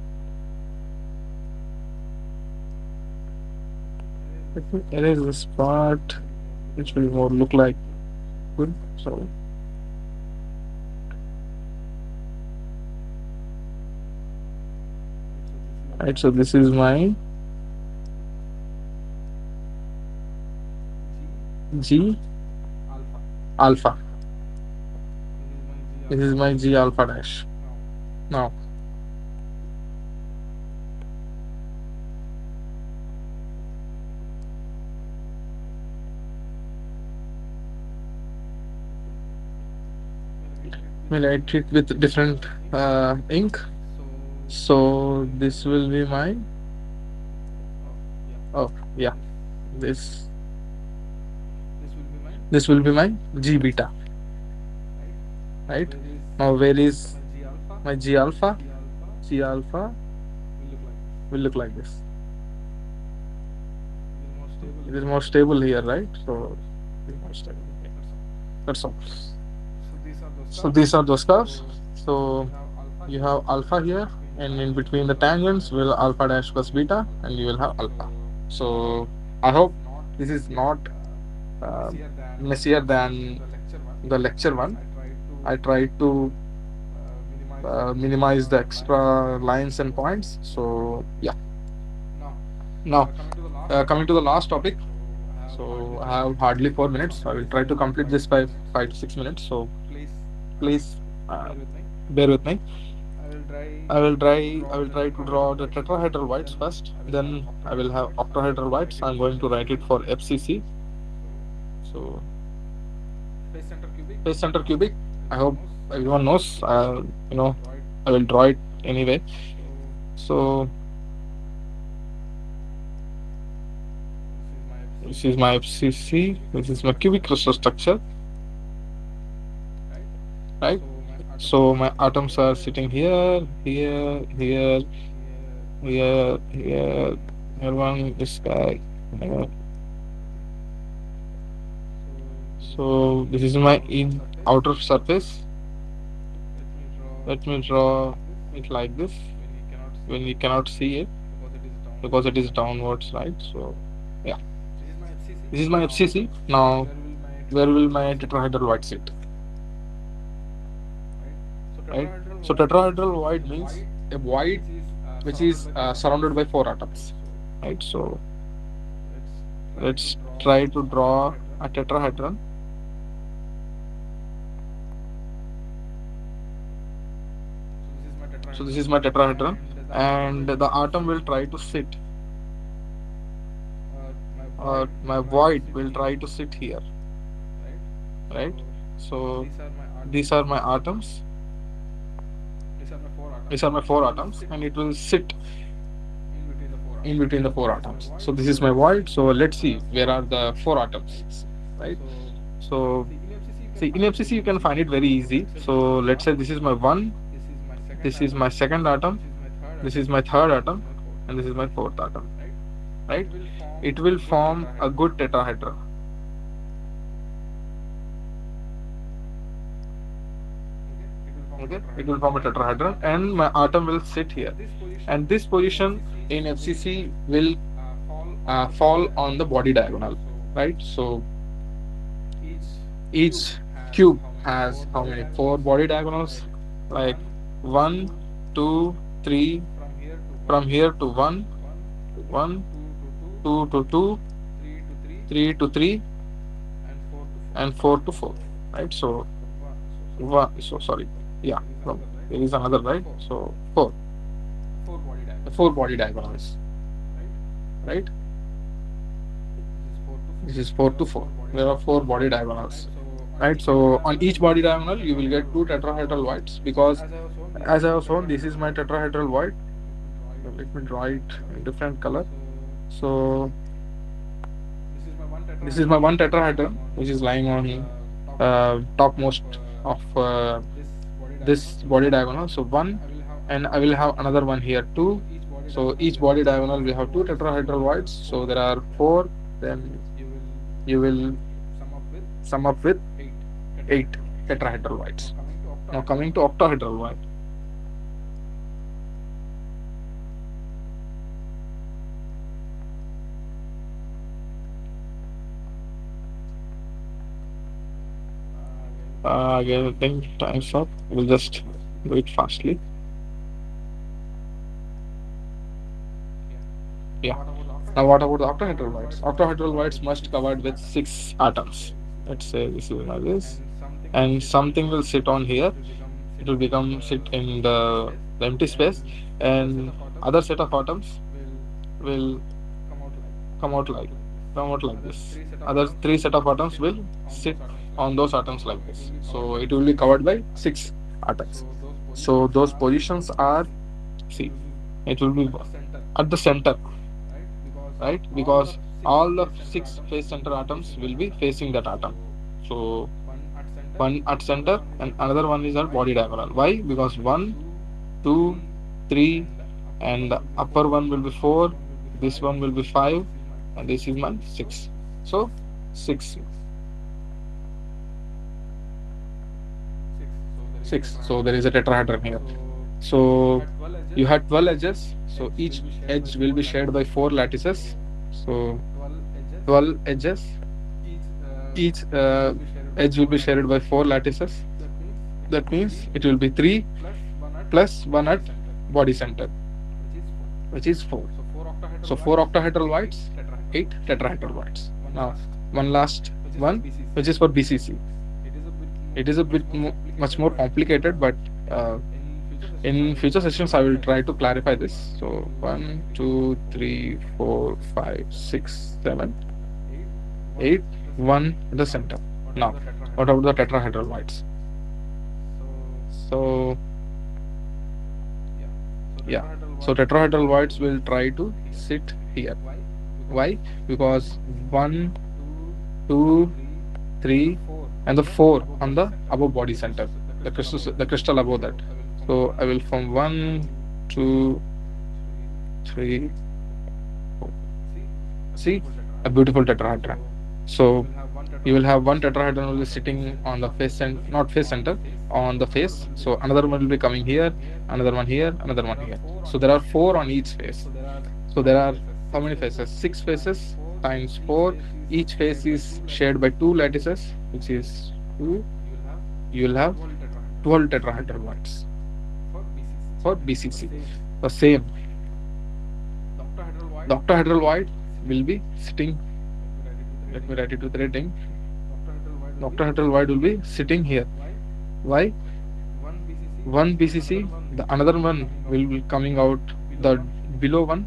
Let me erase this part, which will more look like good. So, right. So this is my G Alpha. alpha. This This is is my my G G alpha alpha dash. dash. Now Now, we'll write it with different ink. so So this will be my. oh yeah. Oh yeah. This This will be my this will be my G beta, right. Now right? where is Now where is my G alpha? my G alpha? G alpha G alpha will look like will this. look like this. It is more stable It is here. more stable here, right? So it is more stable here. That's all. That's all. So these are those So curves. these are those curves. So So you have alpha you here, have alpha and in here, between the and in tangents between will the alpha tangents dash will plus alpha beta. dash plus beta, and you will have So alpha. I hope So I hope this is not uh, messier than messier than the lecture one. the lecture one. I tried to I tried to minimize the minimize extra the lines extra and lines and points. points. So yeah. Now, Now, coming to the last topic. coming to the last topic. So I have hardly So I 4 minutes. have hardly I four will try to minutes. I will complete this try to in complete this 5 to by 6 minutes. 5 to 6 minutes. So Please please bear with me. bear with me. I will try I will to try. I draw will the try to draw tetrahedral the whites first. tetrahedral whites Then first. I will have Then I will octahedral have whites. I'm going octahedral to write whites. it I'm for going to write it FCC. for FCC. So So face center cubic. face center cubic. I Everyone hope knows. everyone knows. You I will know, draw it. I will draw it anyway. So So this this is is my my FCC. FCC. This is my cubic crystal structure, Right. right? So my atoms So are my sitting atoms are here, sitting here, here, here, here, here, here. and Here one, this guy. uh, so So this this is is my my outer in surface. outer surface. Let me draw Let me it like draw this it like this when you cannot when see we cannot see it because it is because downwards, it is right? downwards, right? So yeah, This is my FCC. this is my Now, FCC. Now where will my where will tetrahedral my white sit? tetrahedral white sit? Right. So Right? tetrahedral So white means tetrahedral a void means void a void which is which surrounded is by 4 atoms. surrounded by four Right. atoms. So Right? So let's let's try to try to draw a draw a tetrahedron. tetrahedron. So So this this is is my my tetrahedron, tetrahedron, and the atom and will the try to atom will sit. try to sit. My void My will try to void sit will here. try to sit here. Right. Right? So So these are my these atoms. are my atoms. These are my 4 atoms, These are my and it four will atoms, sit and it will sit in between the 4 in atoms. between the So four this is my atoms. void. So this So is my let's see void. So where are let's the see 4 where are atoms. the four atoms, Right. right? So So see, in FCC you can see in find it FCC very you can easy. find it very So easy. let's say this is So my let's one. say this is my one, This is my second this is atom. my second atom, This is my third this atom. is my third And this is atom, my fourth and this atom. is my fourth atom, Right. It right? will form It a will good form a tetrahedron. good tetrahedron. Okay. It Okay, will it form will a form a tetrahedron, tetrahedron, and and my my atom atom will will sit sit here. here. And And this this position position in in FCC FCC will will fall on the body fall diagonal. on the body diagonal, So right? So each cube each has cube how many? has Four how body many? Four diagonals. body diagonals, Like like one, one, two, two, three. three, From here to one, from here to one, one, one, two to two, two to two, three to three, three to three, and four to four. and four to So four, right? So one. one, so sorry, yeah, There is no, another, right? there is another, right? Four. So four, Four body the diagonals. four body diagonals, Right. right? This This is is 4 4 to to 4. 4. There There are are 4 four body body diagonals. diagonals, Right. right? So So on on each each body body diagonal diagonal, you you will will get get two two tetrahedral tetrahedral whites whites because because, as I have shown, this as is I my have shown, this tetrahedral is my white. tetrahedral white. Let Let me me draw draw it it in different color. So So this is my one this is my tetrahedron one which is lying tetrahedron on which is lying the on topmost of topmost of this body diagonal. this So body one, diagonal. So and one, I will have and another I one will here have too. another one here So too. each body So diagonal each we have body two diagonal we tetrahedral have two whites. So tetrahedral there are whites. So four. there are four. Then You will you will sum up with sum up with 8 eight tetrahedral whites. tetrahedral Now whites. coming to Now octahedral coming to white. octahedral white. Again, I think time's up. We'll just do it fastly. Yeah. Yeah. Now Now, what what about about the the octahedral octahedral whites? whites? Octahedral Octahedral whites whites must must covered covered with with 6 six atoms. atoms. Let's Let's say say this this is is like like this. this, And and something something will will sit sit on on here. here. It It will will become become sit sit in in the the empty empty space, space, and and other other set set of of atoms atoms will will come out like come out like come out like other this. three set of Other atoms three will set of atoms sit will on those sit atoms like on this. those atoms So like it will this. be covered So by it will be 6 covered by atoms. six So atoms. those So positions those are positions are, it see, will be it will be at the center, at the center, right? Because right? all Because the all the six face center atoms will be facing that atom. So one at center and another one is at body diagonal. Why? Because one, two, three, and the upper one will be four. This one will be five, and this is my six. So six, six. So there is a tetrahedron here. So you had 12 edges. So each edge will be shared by four lattices. So 12 edges. Each edge will be shared by four lattices. That means it will be 3 plus 1 at body center, which is 4. So 4 octahedral whites, 8 tetrahedral whites. Now, one last one, which is for BCC. It is a bit much more complicated, but uh, in future sessions, I will try to clarify this. So 1, 2, 3, 4, 5, 6, 7, 8, 1 in the center. Now, what about the tetrahedral whites? So yeah, so tetrahedral whites will try to sit here. Why? Because 1, 2, 3, and the 4 on the above body center, the crystal above that. So I will form 1, 2, 3, 4. See, a beautiful tetrahedron. So you will have one tetrahedron will be sitting on the face and not face center, on the face. So another one will be coming here, another one here, another one here. So there are four on each face. So there are how many faces? Six faces times four. Each face is shared by two lattices, which is two. You will have 12 tetrahedral whites for BCC. The same. The octahedral white will be sitting. Let me write it with rating. The octahedral white will be sitting here. Why? One BCC, the another one will be coming out the below one,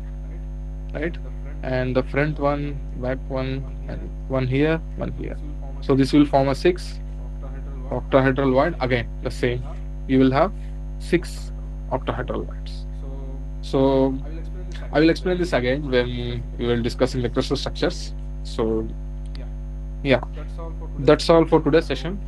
right? And the front one, back one, and one here, one here. So this will form a six octahedral wide. Again, the same. You will have six octahedral wides. So I will explain this again when we will discussing the crystal structures. So yeah, that's all for today's session.